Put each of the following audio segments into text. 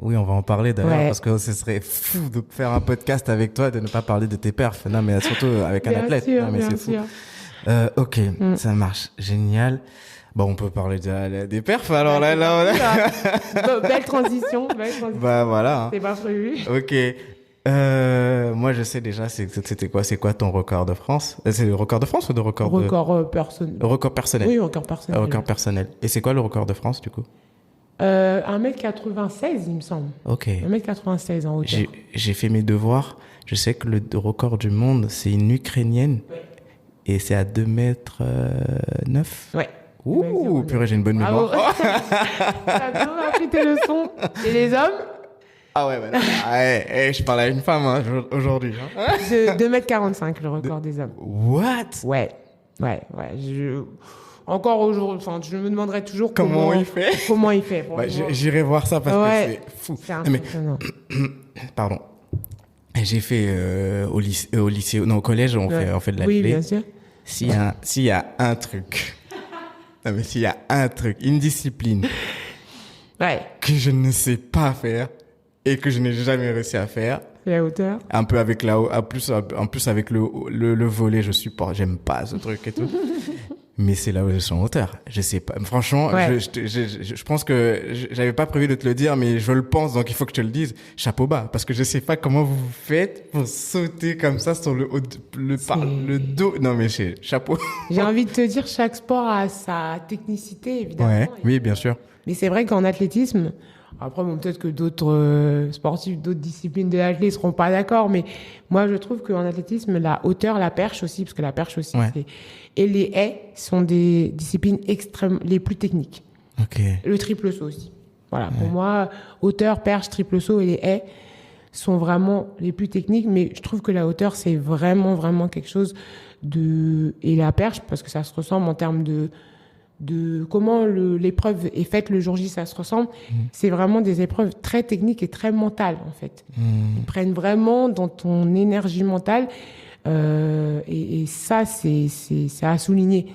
Oui, on va en parler d'ailleurs, Ouais. parce que ce serait fou de faire un podcast avec toi et de ne pas parler de tes perfs. Non, mais surtout avec un Bien athlète. sûr, Non, mais bien c'est fou. sûr. Ok, Mm. ça marche. Génial. Bon, on peut parler des perfs alors Bah, là. c'est parti, là. Belle transition, belle transition. Bah voilà. Hein. C'est pas prévu. Ok. Moi, je sais déjà, c'était quoi? C'est quoi ton record de France? C'est le record de France ou de record de... Record personnel. Record personnel. Oui, record personnel. Record personnel. Et c'est quoi le record de France, du coup? 1m96, il me semble. Ok. 1m96 en hauteur. J'ai fait mes devoirs. Je sais que le record du monde, c'est une Ukrainienne. Ouais. Et c'est à 2 m 9. Ouais. Ouh, purée, j'ai une bonne mémoire. Bravo. T'as bien appris tes leçons. Et les hommes Ah ouais, bah, je parle à une femme hein, aujourd'hui. Hein. de 2m45, le record des hommes. What? Ouais. Encore aujourd'hui, enfin, je me demanderais toujours Comment il fait? Comment il fait. Bah, franchement. j'irai voir ça parce Ouais. que c'est fou. C'est Non, mais, impressionnant. pardon. J'ai fait au lycée, non, au collège, on fait de la Oui, clé. bien sûr. S'il y a un truc, non mais s'il y a un truc, une discipline Ouais. que je ne sais pas faire et que je n'ai jamais réussi à faire, C'est la hauteur. un peu avec en plus avec le volley, j'aime pas ce truc et tout. Mais c'est là où je suis en hauteur. Je sais pas. Franchement, Ouais. je pense que j'avais pas prévu de te le dire, mais je le pense, donc il faut que je te le dise. Chapeau bas, parce que je sais pas comment vous faites pour sauter comme ça sur le haut, le dos. Non, mais chapeau. J'ai envie de te dire, chaque sport a sa technicité, évidemment. Ouais. Oui, bien sûr. Mais c'est vrai qu'en athlétisme, après, bon, peut-être que d'autres sportifs, d'autres disciplines de l'athlétisme ne seront pas d'accord, mais moi, je trouve qu'en athlétisme, la hauteur, la perche aussi, parce que la perche aussi, Ouais. et les haies sont des disciplines extrêmes, les plus techniques. Ok. Le triple saut aussi. Voilà, pour moi, hauteur, perche, triple saut et les haies sont vraiment les plus techniques, mais je trouve que la hauteur, c'est vraiment, vraiment quelque chose de... Et la perche, parce que ça se ressemble en termes de comment l'épreuve est faite le jour J, ça se ressemble. C'est vraiment des épreuves très techniques et très mentales, en fait. Ils prennent vraiment dans ton énergie mentale. Et ça, c'est à souligner.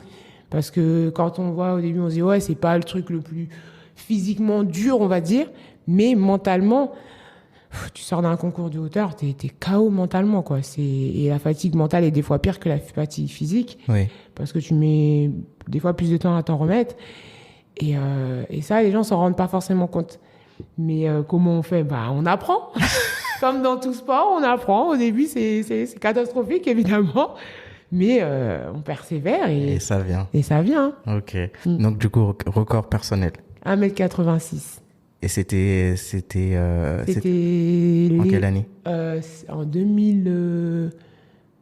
Parce que quand on voit au début, on se dit, ouais, c'est pas le truc le plus physiquement dur, on va dire, mais mentalement, tu sors d'un concours de hauteur, t'es KO mentalement, quoi. Et la fatigue mentale est des fois pire que la fatigue physique. Oui. Parce que tu mets des fois plus de temps à t'en remettre. Et ça, les gens s'en rendent pas forcément compte. Mais comment on fait? Bah, on apprend. Comme dans tout sport, on apprend. Au début, c'est catastrophique, évidemment. Mais on persévère Et ça vient. et ça vient. Ok. Donc, du coup, record personnel. 1m86. Et c'était en quelle année? En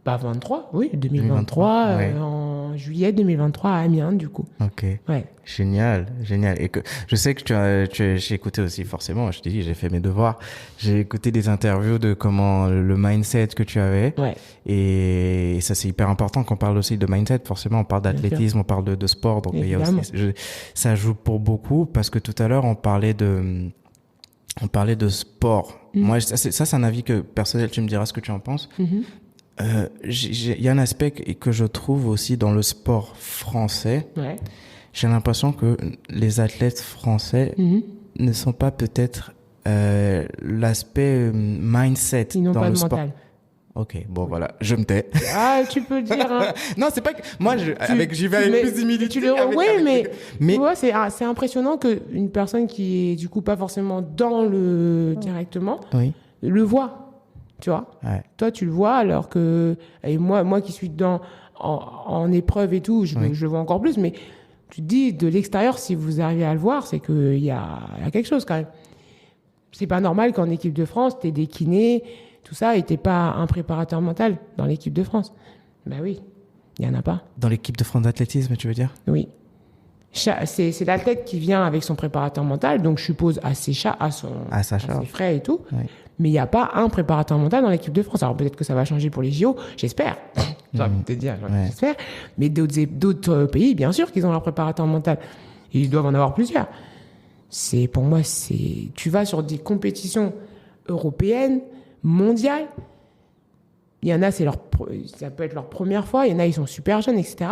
2023, oui, 2023, 2023, ouais. en juillet 2023 à Amiens, du coup. Ok. Ouais. Génial. Et que je sais que j'ai écouté aussi forcément. Je t'ai dit, j'ai fait mes devoirs. J'ai écouté des interviews de comment le mindset que tu avais. Ouais. Et ça, c'est hyper important qu'on parle aussi de mindset. Forcément, on parle d'athlétisme, on parle de sport. Donc, il y a aussi, ça joue pour beaucoup parce que tout à l'heure, on parlait de sport. Moi, ça, c'est un avis personnel. Tu me diras ce que tu en penses. Il y a un aspect que je trouve aussi dans le sport français. Ouais. J'ai l'impression que les athlètes français ne sont pas peut-être l'aspect mindset Ils n'ont dans pas le de sport. mental. Ok, bon voilà, je me tais. Ah, tu peux dire. Hein. Non, c'est pas que moi j'y vais avec plus d'humilité. Oui, mais tu vois, c'est impressionnant qu'une personne qui est du coup pas forcément dans le directement Oui. le voit. Tu vois. Ouais. Toi, tu le vois alors que et moi qui suis en épreuve et tout, je le vois encore plus. Mais tu te dis de l'extérieur, si vous arrivez à le voir, c'est qu'il y a quelque chose quand même. C'est pas normal qu'en équipe de France, t'aies des kinés, tout ça, et t'es pas un préparateur mental dans l'équipe de France. Ben oui, il y en a pas. Dans l'équipe de France d'athlétisme, tu veux dire? Oui. C'est l'athlète qui vient avec son préparateur mental, donc je suppose à ses frais et tout. Ouais. Mais il n'y a pas un préparateur mental dans l'équipe de France. Alors peut-être que ça va changer pour les JO, j'espère. J'ai envie de te dire, j'espère. Mais d'autres pays, bien sûr qu'ils ont leur préparateur mental. Ils doivent en avoir plusieurs. Pour moi, tu vas sur des compétitions européennes, mondiales. Il y en a, ça peut être leur première fois. Il y en a, ils sont super jeunes, etc.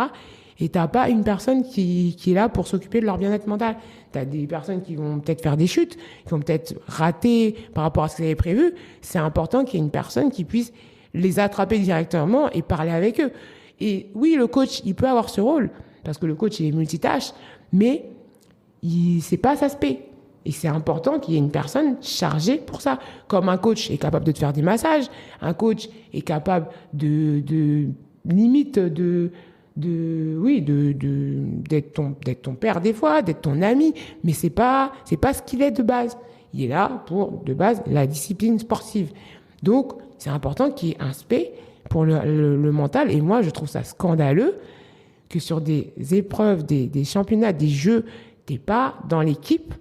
Et t'as pas une personne qui est là pour s'occuper de leur bien-être mental. T'as des personnes qui vont peut-être faire des chutes, qui vont peut-être rater par rapport à ce qu'ils avaient prévu. C'est important qu'il y ait une personne qui puisse les attraper directement et parler avec eux. Et oui, le coach, il peut avoir ce rôle, parce que le coach, il est multitâche, mais c'est pas ça se paie. Et c'est important qu'il y ait une personne chargée pour ça. Comme un coach est capable de te faire des massages, un coach est capable limite d'être ton père des fois, d'être ton ami, mais c'est pas ce qu'il est de base. Il est là pour, de base, la discipline sportive. Donc, c'est important qu'il y ait un spé pour le mental. Et moi, je trouve ça scandaleux que sur des épreuves, des championnats, des jeux, t'es pas dans l'équipe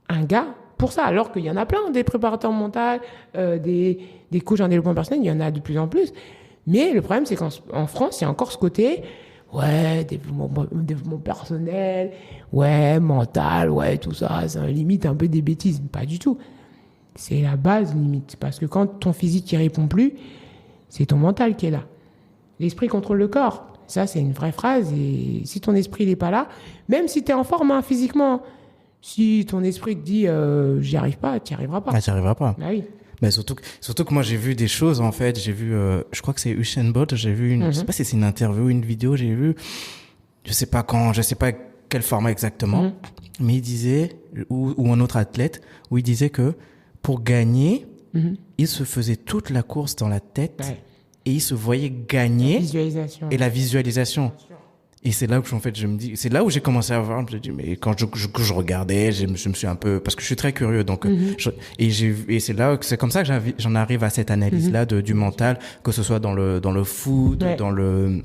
un gars pour ça. Alors qu'il y en a plein, des préparateurs mentaux, des coachs en développement personnel, il y en a de plus en plus. Mais le problème, c'est qu'en France, il y a encore ce côté, ouais, développement personnel, ouais, mental, ouais, tout ça, c'est limite un peu des bêtises. Pas du tout. C'est la base, limite. Parce que quand ton physique ne répond plus, c'est ton mental qui est là. L'esprit contrôle le corps. Ça, c'est une vraie phrase. Et si ton esprit n'est pas là, même si tu es en forme hein, physiquement, si ton esprit te dit j'y arrive pas, tu n'y arriveras pas. Ah, tu n'y arriveras pas. Ah oui. Mais surtout que moi, j'ai vu des choses, en fait. J'ai vu, je crois que c'est Usain Bolt, j'ai vu je sais pas si c'est une interview ou une vidéo, j'ai vu, je sais pas quel format exactement, mais il disait, ou un autre athlète, où il disait que pour gagner, il se faisait toute la course dans la tête et il se voyait gagner. La visualisation. Et la visualisation. Et c'est là où, en fait, je me dis, c'est là où j'ai commencé à voir, je me dis, mais quand je regardais, je me suis un peu, parce que je suis très curieux, donc, et c'est là, c'est comme ça que j'en arrive à cette analyse-là du mental, que ce soit dans le foot, dans le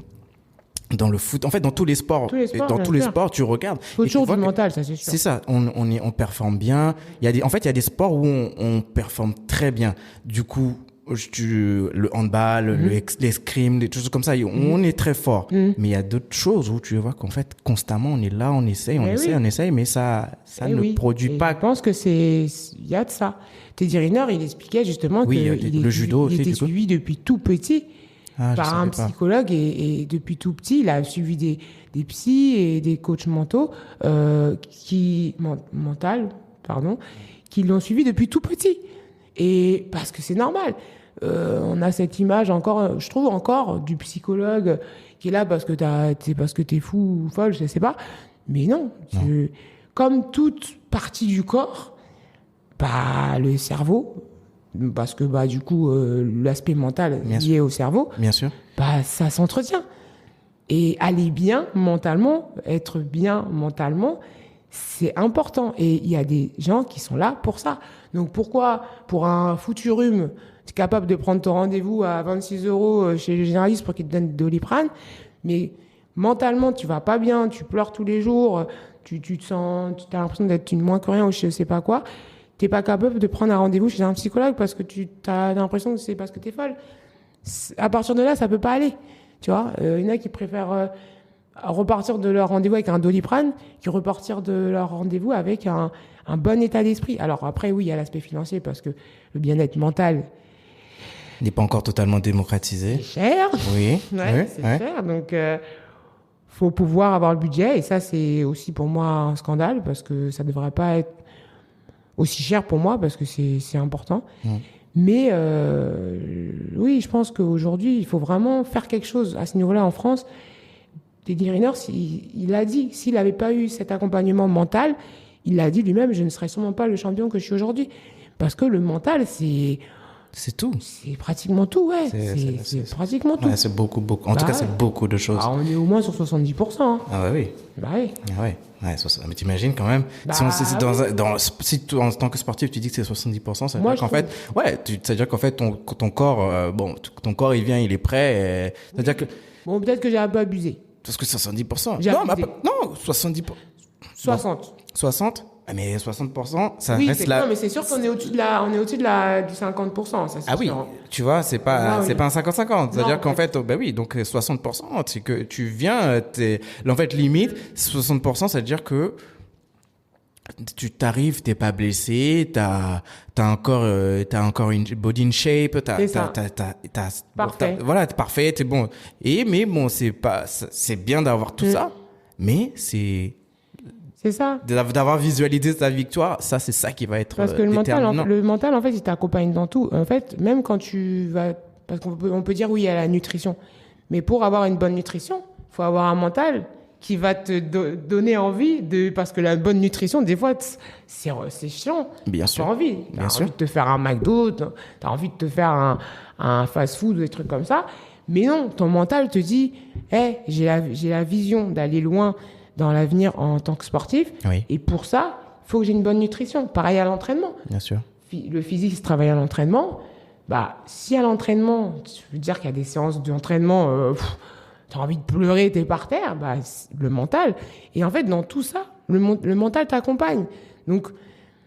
foot, en fait, dans tous les sports. Dans tous les sports, tu regardes. Faut toujours du mental, ça, c'est sûr. C'est ça. On performe bien. Il y a des sports où on performe très bien. Du coup, le handball, l'escrime, des choses comme ça, on est très fort. Mais il y a d'autres choses où tu vois qu'en fait, constamment, on est là, on essaye, mais ça ne produit pas. Je pense que il y a de ça. Teddy Riner, il expliquait justement le judo il était suivi depuis tout petit par un psychologue et depuis tout petit, il a suivi des psys et des coachs mentaux, qui l'ont suivi depuis tout petit. Et parce que c'est normal. On a cette image encore, je trouve encore, du psychologue qui est là parce que t'es fou ou folle, je sais pas. Mais non. Comme toute partie du corps, le cerveau, parce que du coup l'aspect mental lié au cerveau, bien sûr, ça s'entretient. Et aller bien mentalement, être bien mentalement, c'est important. Et il y a des gens qui sont là pour ça. Donc pourquoi, pour un foutu rhume, tu es capable de prendre ton rendez-vous à 26 € chez le généraliste pour qu'il te donne de Doliprane, mais mentalement, tu vas pas bien, tu pleures tous les jours, tu te sens, tu as l'impression d'être une moins que rien ou je sais pas quoi, tu n'es pas capable de prendre un rendez-vous chez un psychologue parce que tu as l'impression que c'est parce que tu es folle. À partir de là, ça peut pas aller. Tu vois, il y en a qui préfèrent repartir de leur rendez-vous avec un Doliprane que repartir de leur rendez-vous avec un bon état d'esprit. Alors après, oui, il y a l'aspect financier parce que le bien-être mental n'est pas encore totalement démocratisé. C'est cher. Oui. C'est cher. Donc, faut pouvoir avoir le budget. Et ça, c'est aussi pour moi un scandale parce que ça devrait pas être aussi cher pour moi parce que c'est important. Mais oui, je pense qu'aujourd'hui, il faut vraiment faire quelque chose à ce niveau-là en France. Teddy Riner, il a dit, s'il n'avait pas eu cet accompagnement mental, il a dit lui-même, je ne serais sûrement pas le champion que je suis aujourd'hui. Parce que le mental, c'est tout. C'est pratiquement tout, ouais. C'est pratiquement tout. Ouais, c'est beaucoup. En tout cas, c'est beaucoup de choses. On est au moins sur 70%. Hein. Ah oui. Oui. Ah ouais. Mais t'imagines quand même. Si en tant que sportif, tu dis que c'est 70%, ça veut dire qu'en fait, c'est-à-dire qu'en fait, ton corps, ton corps, il vient, il est prêt. C'est-à-dire que. Bon, peut-être que j'ai un peu abusé. Parce que 70%. Non, 70%. 60. 60? Mais 60%, ça reste là. Non, mais c'est sûr qu'on est au-dessus du 50%. Ça, ah oui, sûr. Tu vois, c'est pas un 50-50. C'est-à-dire qu'en fait, oui, donc 60%, c'est que tu viens, en fait, limite, 60%, ça veut dire que tu t'arrives, t'es pas blessé, t'as encore une body in shape, Parfait. voilà, t'es parfait, t'es bon. Mais bon, c'est bien d'avoir tout ça, mais c'est ça. d'avoir visualisé ta victoire, ça, c'est ça qui va être Parce que déterminant. le mental, en fait, il t'accompagne dans tout. En fait, même quand tu vas, parce on peut dire oui à la nutrition, mais pour avoir une bonne nutrition, il faut avoir un mental qui va te donner envie parce que la bonne nutrition, des fois, c'est chiant. Bien sûr. T'as envie. T'as envie de te faire un McDo, t'as envie de te faire un fast-food ou des trucs comme ça. Mais non, ton mental te dit, hey, j'ai la vision d'aller loin dans l'avenir en tant que sportif. Oui. Et pour ça, il faut que j'ai une bonne nutrition. Pareil à l'entraînement. Bien sûr. Le physique se travaille à l'entraînement. Bah, si à l'entraînement, je veux dire qu'il y a des séances d'entraînement, t'as envie de pleurer, t'es par terre, bah, le mental. Et en fait, dans tout ça, le mental t'accompagne. Donc,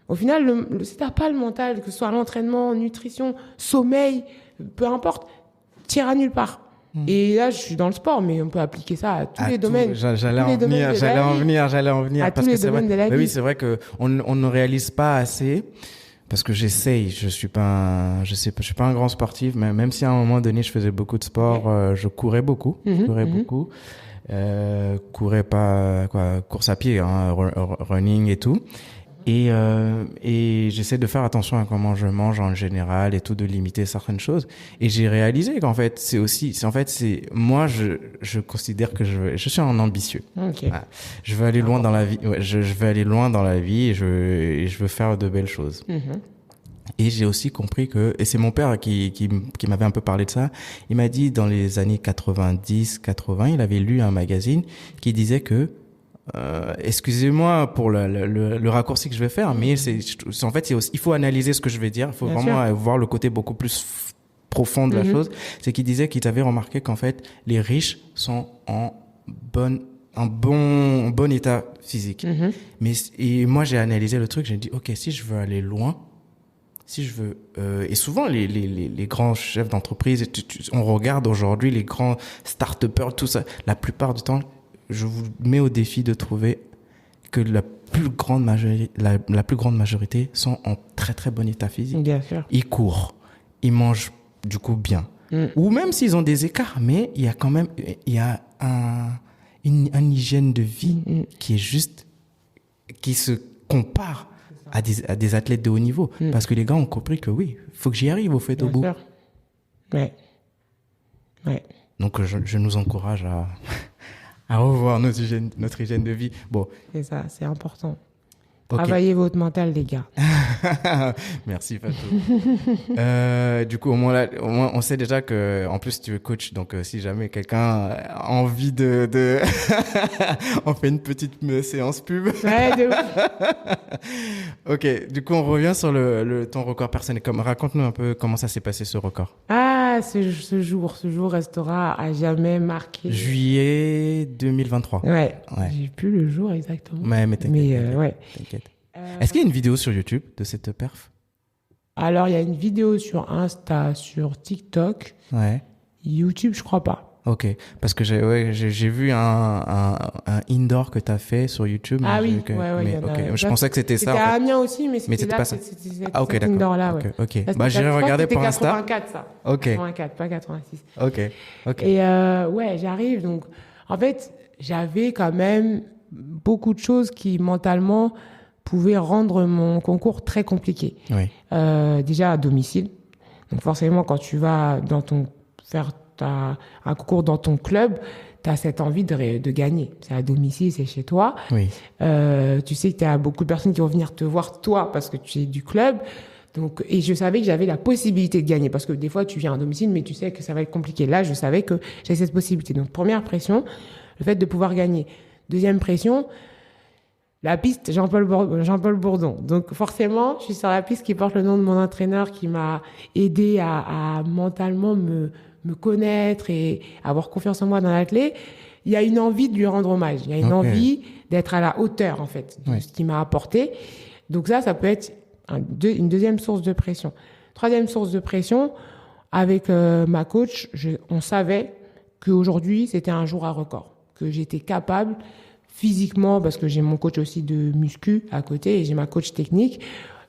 au final, si t'as pas le mental, que ce soit l'entraînement, nutrition, sommeil, peu importe, t'iras nulle part. Et là, je suis dans le sport, mais on peut appliquer ça à tous les domaines. J'allais en venir. À tous les domaines de la vie. Oui, c'est vrai qu'on ne réalise pas assez. Parce que j'essaye, je suis pas un grand sportif, mais même si à un moment donné je faisais beaucoup de sport, je courais beaucoup, courais pas course à pied, hein, running et tout, et j'essaie de faire attention à comment je mange en général et tout, de limiter certaines choses. Et j'ai réalisé qu'en fait moi je considère que je suis un ambitieux. Okay. Ouais. Je veux aller loin dans la vie. Ouais, je veux aller loin dans la vie et je veux faire de belles choses. Et j'ai aussi compris et c'est mon père qui m'avait un peu parlé de ça. Il m'a dit, dans les années 90, 80, il avait lu un magazine qui disait que excusez-moi pour le raccourci que je vais faire, mais en fait, il faut analyser ce que je vais dire. Il faut vraiment voir le côté beaucoup plus profond de la chose. C'est qu'il disait qu'il avait remarqué qu'en fait, les riches sont en bon état physique. Et moi, j'ai analysé le truc. J'ai dit, OK, si je veux aller loin, si je veux, et souvent les grands chefs d'entreprise, on regarde aujourd'hui les grands start-upers, tout ça, la plupart du temps, je vous mets au défi de trouver que la plus grande majorité sont en très très bon état physique. Bien sûr. Ils courent, ils mangent du coup bien. Ou même s'ils ont des écarts, mais il y a quand même une hygiène de vie qui est juste, qui se compare à des athlètes de haut niveau. Parce que les gars ont compris que oui, il faut que j'y arrive au fait au bout. Bien sûr. Ouais. Donc je nous encourage à revoir notre hygiène de vie. Bon. C'est ça, c'est important. Okay. Travaillez votre mental, les gars. Merci, Fatou. Du coup, au moins, on sait déjà que, en plus, tu es coach. Donc, si jamais quelqu'un a envie de on fait une petite séance pub. Ouais, de ouf. Ok. Du coup, on revient sur ton record personnel. Raconte-nous un peu comment ça s'est passé, ce record. Ah, ce jour restera à jamais marqué. Juillet 2023. Ouais. J'ai plus le jour exactement. Mais t'inquiète. Ouais. T'inquiète. Est-ce qu'il y a une vidéo sur YouTube de cette perf? Alors, il y a une vidéo sur Insta, sur TikTok. Ouais. YouTube, je crois pas. Ok, parce que j'ai vu un indoor que tu as fait sur YouTube. Ah oui, je pensais que c'était ça. C'était à Amiens aussi, mais c'était pas ça. Ah ok, d'accord. Indoor là, ouais. Ok. Bah, j'irai regarder pour Insta. C'était 84 ça. Ok. 84, pas 86. Ok. Et j'arrive. Donc, en fait, j'avais quand même beaucoup de choses qui mentalement pouvaient rendre mon concours très compliqué. Oui. Déjà à domicile. Donc forcément, quand tu vas faire un concours dans ton club, tu as cette envie de gagner. C'est à domicile, c'est chez toi. Oui. Tu sais que tu as beaucoup de personnes qui vont venir te voir, toi, parce que tu es du club. Donc, et je savais que j'avais la possibilité de gagner, parce que des fois, tu viens à domicile, mais tu sais que ça va être compliqué. Là, je savais que j'avais cette possibilité. Donc, première pression, le fait de pouvoir gagner. Deuxième pression, la piste Jean-Paul Bourdon. Donc forcément, je suis sur la piste qui porte le nom de mon entraîneur qui m'a aidé à mentalement me connaître et avoir confiance en moi dans l'athlète. Il y a une envie de lui rendre hommage. Il y a une envie d'être à la hauteur, en fait, de ce qu'il m'a apporté. Donc ça peut être une deuxième source de pression. Troisième source de pression, avec ma coach, on savait qu'aujourd'hui, c'était un jour à record, que j'étais capable physiquement, parce que j'ai mon coach aussi de muscu à côté et j'ai ma coach technique,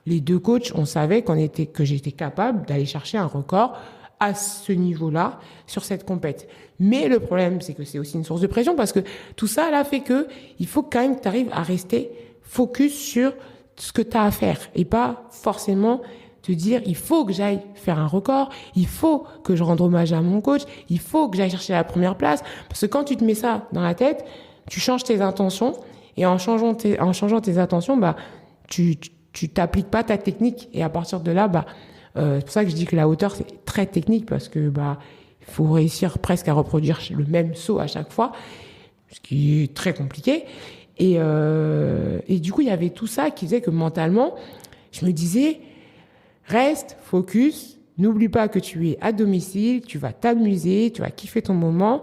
les deux coachs, on savait que j'étais capable d'aller chercher un record à ce niveau-là sur cette compète. Mais le problème, c'est que c'est aussi une source de pression parce que tout ça là fait que il faut quand même que tu arrives à rester focus sur ce que tu as à faire et pas forcément te dire il faut que j'aille faire un record, il faut que je rende hommage à mon coach, il faut que j'aille chercher la première place parce que quand tu te mets ça dans la tête, tu changes tes intentions et en changeant tes intentions, bah tu t'appliques pas ta technique et à partir de là, c'est pour ça que je dis que la hauteur c'est très technique parce que il faut réussir presque à reproduire le même saut à chaque fois, ce qui est très compliqué. Et du coup, il y avait tout ça qui faisait que mentalement, je me disais, reste, focus, n'oublie pas que tu es à domicile, tu vas t'amuser, tu vas kiffer ton moment.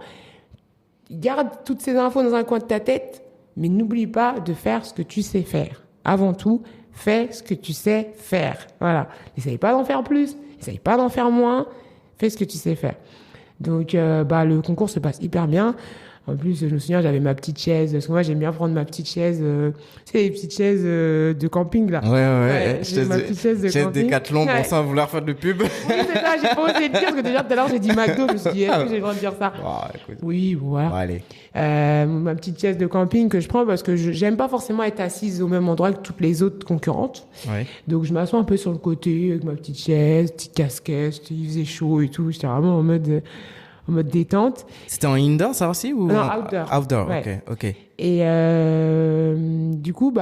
Garde toutes ces infos dans un coin de ta tête, mais n'oublie pas de faire ce que tu sais faire. Avant tout, fais ce que tu sais faire. Voilà. N'essaye pas d'en faire plus, n'essaye pas d'en faire moins, fais ce que tu sais faire. Donc, le concours se passe hyper bien. En plus, je me souviens, j'avais ma petite chaise. Parce que moi, j'aime bien prendre ma petite chaise. Tu sais, les petites chaises de camping, là. Ouais. J'ai ma petite chaise de camping. Décathlon, bon, sans vouloir faire de pub. Oui, c'est ça. J'ai pas osé le dire parce que déjà, tout à l'heure, j'ai dit McDo. Je me suis dit, est-ce que j'ai le droit de dire ça? Écoute. Oui, voilà. Bon, allez. Ma petite chaise de camping que je prends parce que j'aime pas forcément être assise au même endroit que toutes les autres concurrentes. Ouais. Donc, je m'assois un peu sur le côté avec ma petite chaise, petite casquette. Il faisait chaud et tout. J'étais vraiment en mode détente. C'était en indoor, ça aussi ou Non, outdoor. Outdoor, Ouais. ok. Et du coup,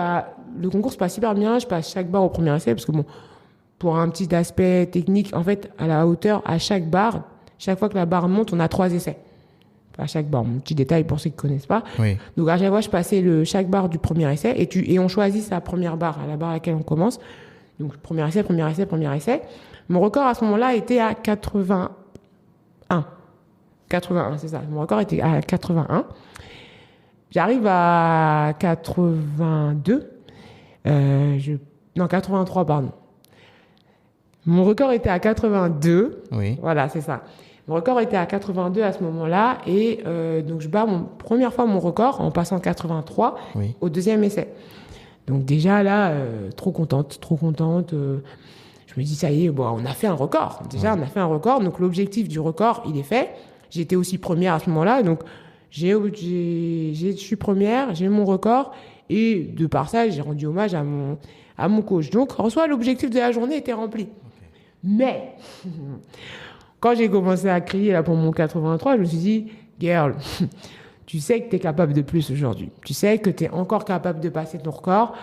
le concours se passe hyper bien. Je passe chaque barre au premier essai parce que pour un petit aspect technique, en fait, à la hauteur, à chaque barre, chaque fois que la barre monte, on a 3 essais. À chaque barre, mon petit détail pour ceux qui connaissent pas. Oui. Donc à chaque fois, je passais chaque barre du premier essai et on choisit sa première barre, la barre à laquelle on commence. Donc premier essai. Mon record à ce moment-là était à 81. 81, c'est ça. Mon record était à 81. J'arrive à 82. 83, pardon. Mon record était à 82. Oui. Voilà, c'est ça. Mon record était à 82 à ce moment-là. Et donc, je bats première fois mon record en passant 83 au deuxième essai. Donc déjà, là, trop contente. Je me dis, ça y est, on a fait un record. Déjà, on a fait un record. Donc, l'objectif du record, il est fait. J'étais aussi première à ce moment-là. Donc, je suis première, j'ai mon record. Et de par ça, j'ai rendu hommage à mon coach. Donc, en soi, l'objectif de la journée était rempli. Okay. Mais, quand j'ai commencé à crier là, pour mon 83, je me suis dit, girl, tu sais que tu es capable de plus aujourd'hui. Tu sais que tu es encore capable de passer ton record.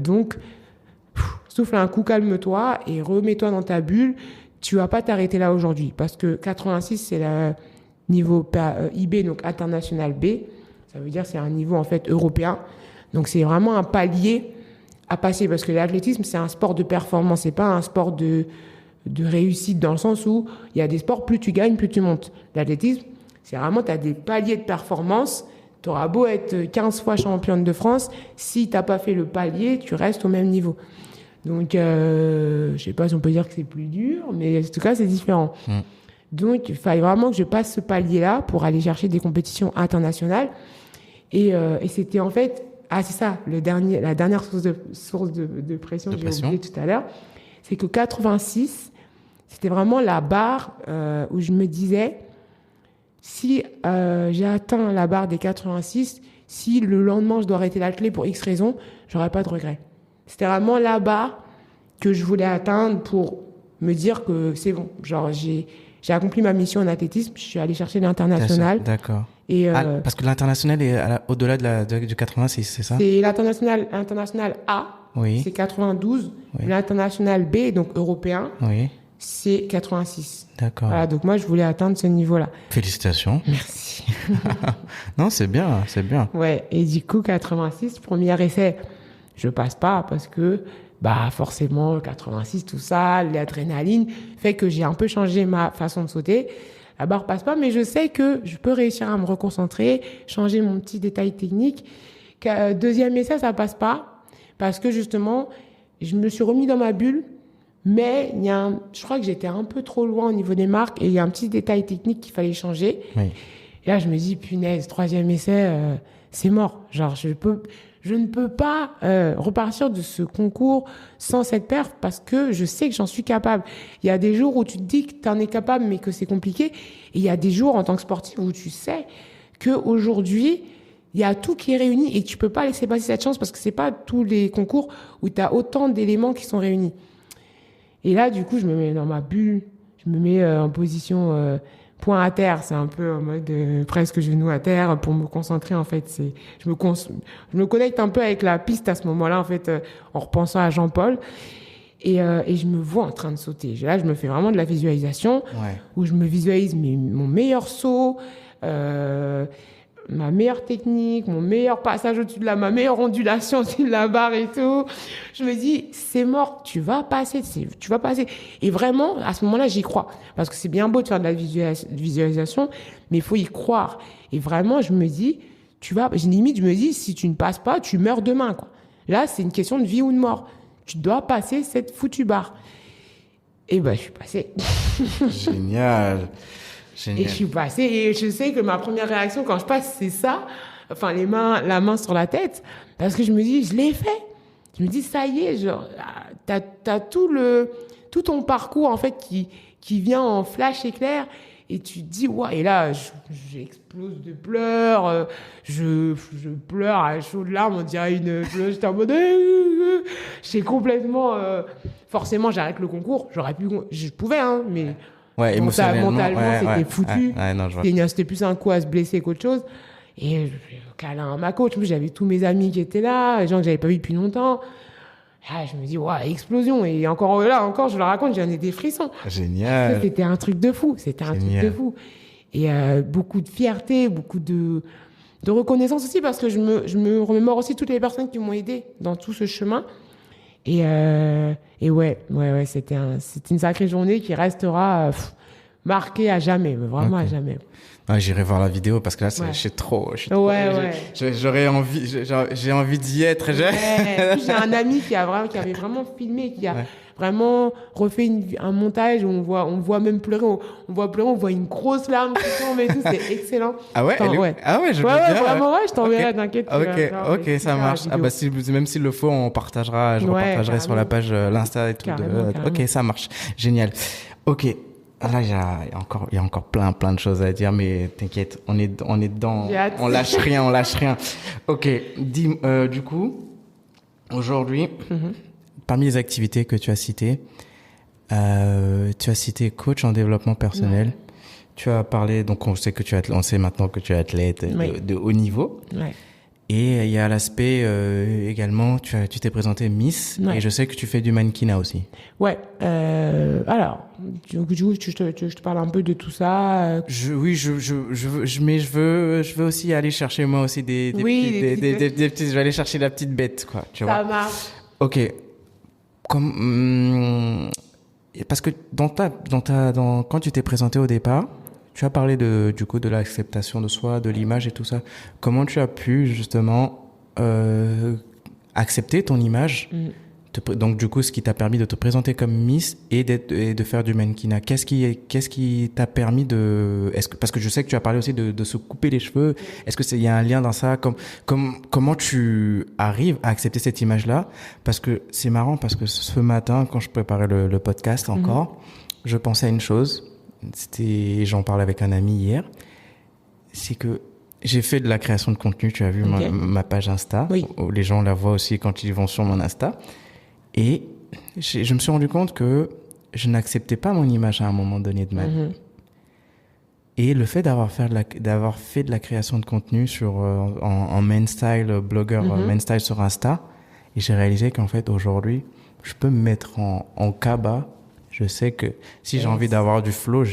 Donc, souffle un coup, calme-toi et remets-toi dans ta bulle. Tu vas pas t'arrêter là aujourd'hui parce que 86, c'est le niveau IB, donc international B. Ça veut dire que c'est un niveau en fait européen. Donc, c'est vraiment un palier à passer parce que l'athlétisme, c'est un sport de performance. C'est pas un sport de réussite dans le sens où il y a des sports, plus tu gagnes, plus tu montes. L'athlétisme, c'est vraiment, tu as des paliers de performance. Tu auras beau être 15 fois championne de France, si tu n'as pas fait le palier, tu restes au même niveau. Donc, je ne sais pas si on peut dire que c'est plus dur, mais en tout cas, c'est différent. Donc, il fallait vraiment que je passe ce palier-là pour aller chercher des compétitions internationales. Et c'était en fait, c'est ça, la dernière source de pression que j'ai oubliée tout à l'heure, c'est que 86, c'était vraiment la barre où je me disais, si j'ai atteint la barre des 86, si le lendemain je dois arrêter l'athlé pour X raison, j'aurais pas de regrets. C'était vraiment la barre que je voulais atteindre pour me dire que c'est bon. Genre, j'ai accompli ma mission en athlétisme, je suis allée chercher l'international. D'accord. Et parce que l'international est au-delà du 86, c'est ça? C'est l'international A, c'est 92. Oui. L'international B, donc européen, c'est 86. D'accord. Voilà, donc moi, je voulais atteindre ce niveau-là. Félicitations. Merci. Non, c'est bien, c'est bien. Ouais, et du coup, 86, premier essai, je passe pas parce que, forcément, 86, tout ça, l'adrénaline fait que j'ai un peu changé ma façon de sauter. La barre passe pas, mais je sais que je peux réussir à me reconcentrer, changer mon petit détail technique. Deuxième essai, ça passe pas parce que justement, je me suis remis dans ma bulle, mais je crois que j'étais un peu trop loin au niveau des marques et il y a un petit détail technique qu'il fallait changer. Oui. Et là, je me dis, punaise, troisième essai, c'est mort. Genre, je ne peux pas repartir de ce concours sans cette perf parce que je sais que j'en suis capable. Il y a des jours où tu te dis que tu en es capable, mais que c'est compliqué. Et il y a des jours en tant que sportif où tu sais qu'aujourd'hui, il y a tout qui est réuni et tu peux pas laisser passer cette chance parce que c'est pas tous les concours où tu as autant d'éléments qui sont réunis. Et là, du coup, je me mets dans ma bulle. Je me mets en position point à terre. C'est un peu en mode presque genou à terre pour me concentrer, en fait. Je me connecte un peu avec la piste à ce moment-là, en fait, en repensant à Jean-Paul. Et je me vois en train de sauter. Là, je me fais vraiment de la visualisation où je me visualise mon meilleur saut, ma meilleure technique, mon meilleur passage au-dessus de ma meilleure ondulation au-dessus de la barre et tout. Je me dis, c'est mort, tu vas passer. Et vraiment, à ce moment-là, j'y crois. Parce que c'est bien beau de faire de la visualisation, mais il faut y croire. Et vraiment, je me dis, je me dis, si tu ne passes pas, tu meurs demain, quoi. Là, c'est une question de vie ou de mort. Tu dois passer cette foutue barre. Et ben, je suis passée. Génial. Et je suis passée. Et je sais que ma première réaction quand je passe, c'est ça. Enfin, la main sur la tête. Parce que je me dis, je l'ai fait. Je me dis, ça y est, genre, t'as tout ton parcours, en fait, qui vient en flash éclair. Et tu te dis, ouais, et là, j'explose de pleurs. Je pleure à chaudes larmes, on dirait j'étais en mode, j'ai complètement, forcément, j'arrête le concours. Je pouvais, hein, mais ouais, émotionnellement, c'était foutu. Non, je vois. C'était plus un coup à se blesser qu'autre chose. Et je câlin à ma coach. J'avais tous mes amis qui étaient là, des gens que j'avais pas vus depuis longtemps. Ah, je me dis, ouais, explosion. Et encore, je le raconte, j'en ai des frissons. Génial. C'était un truc de fou. Et beaucoup de fierté, beaucoup de reconnaissance aussi, parce que je me remémore aussi toutes les personnes qui m'ont aidé dans tout ce chemin. Et ouais, c'était une sacrée journée qui restera marquée à jamais, vraiment à jamais. Ouais, j'irai voir la vidéo parce que là, je suis trop. J'aurais envie, j'ai envie d'y être. J'ai un ami qui avait vraiment filmé, qui a vraiment refait un montage où on voit même pleurer, on voit une grosse larme qui tombe et tout, c'est excellent. Ah ouais, je veux bien. Vraiment, je t'enverrai, t'inquiète. Ok, ça marche. Ah bah même s'il le faut, je repartagerai sur la page l'Insta et tout. Ok, ça marche. Génial. Ok. Là, il y a encore plein de choses à dire, mais t'inquiète, on est dedans, on lâche rien. Ok, du coup, aujourd'hui, parmi les activités que tu as citées, tu as cité coach en développement personnel. Tu as parlé, donc on sait maintenant que tu es athlète de haut niveau. Ouais. Et il y a l'aspect également, tu t'es présenté Miss, et je sais que tu fais du mannequinat aussi. Ouais. Alors, du coup, je te parle un peu de tout ça. Je veux aussi aller chercher moi aussi des petites. Je vais aller chercher la petite bête, quoi. Tu vois. Ça marche. Ok. Parce que quand tu t'es présenté au départ, tu as parlé de l'acceptation de soi, de l'image et tout ça. Comment tu as pu justement accepter ton image, donc du coup ce qui t'a permis de te présenter comme Miss et de faire du mannequinat. Qu'est-ce qui t'a permis parce que je sais que tu as parlé aussi de se couper les cheveux. Est-ce que il y a un lien dans ça? Comment tu arrives à accepter cette image-là? Parce que c'est marrant, parce que ce matin quand je préparais le podcast encore, je pensais à une chose. J'en parlais avec un ami hier, c'est que j'ai fait de la création de contenu, tu as vu ma page Insta, où les gens la voient aussi quand ils vont sur mon Insta, et je me suis rendu compte que je n'acceptais pas mon image à un moment donné de ma vie. Et le fait d'avoir fait de la création de contenu en main style, blogueur main style sur Insta, et j'ai réalisé qu'en fait aujourd'hui, je peux me mettre en kaba. Je sais que si j'ai envie d'avoir du flow,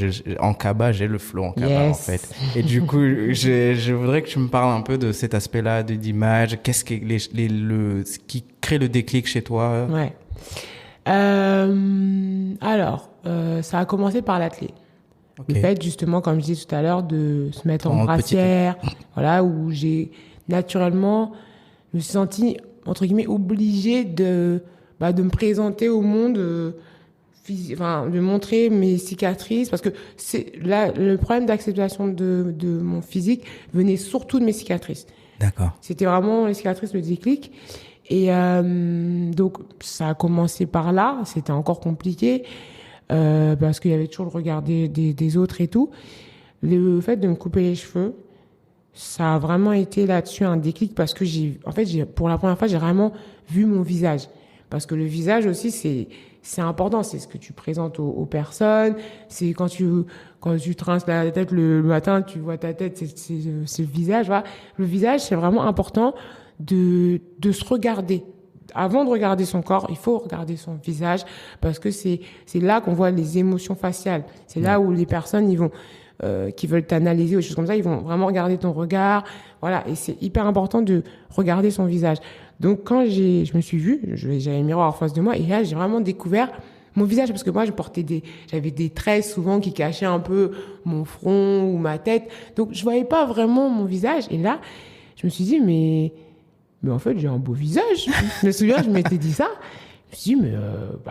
en kaba, j'ai le flow en kaba, en fait. Et du coup, je voudrais que tu me parles un peu de cet aspect-là d'image. Qu'est-ce ce qui crée le déclic chez toi? Ouais. Alors, ça a commencé par l'athlé. Le fait, justement, comme je disais tout à l'heure, de se mettre en brassière, voilà, où j'ai naturellement, je me suis sentie, entre guillemets, obligée de me présenter au monde, de montrer mes cicatrices, parce que le problème d'acceptation de mon physique venait surtout de mes cicatrices. D'accord. C'était vraiment les cicatrices, le déclic. Et donc, ça a commencé par là. C'était encore compliqué parce qu'il y avait toujours le regard des autres et tout. Le fait de me couper les cheveux, ça a vraiment été là-dessus un déclic parce que pour la première fois, j'ai vraiment vu mon visage. Parce que le visage aussi, c'est important. C'est ce que tu présentes aux personnes. C'est quand tu te rinces la tête le matin, tu vois ta tête, c'est le visage. Voilà. Le visage, c'est vraiment important de se regarder. Avant de regarder son corps, il faut regarder son visage parce que c'est là qu'on voit les émotions faciales. C'est là où les personnes, qui veulent t'analyser ou des choses comme ça, ils vont vraiment regarder ton regard. Voilà. Et c'est hyper important de regarder son visage. Donc, quand je me suis vue, j'avais un miroir en face de moi et là, j'ai vraiment découvert mon visage parce que moi, j'avais des traits souvent qui cachaient un peu mon front ou ma tête. Donc, je voyais pas vraiment mon visage. Et là, je me suis dit, mais en fait, j'ai un beau visage. Je me souviens, je m'étais dit ça. Je me suis dit,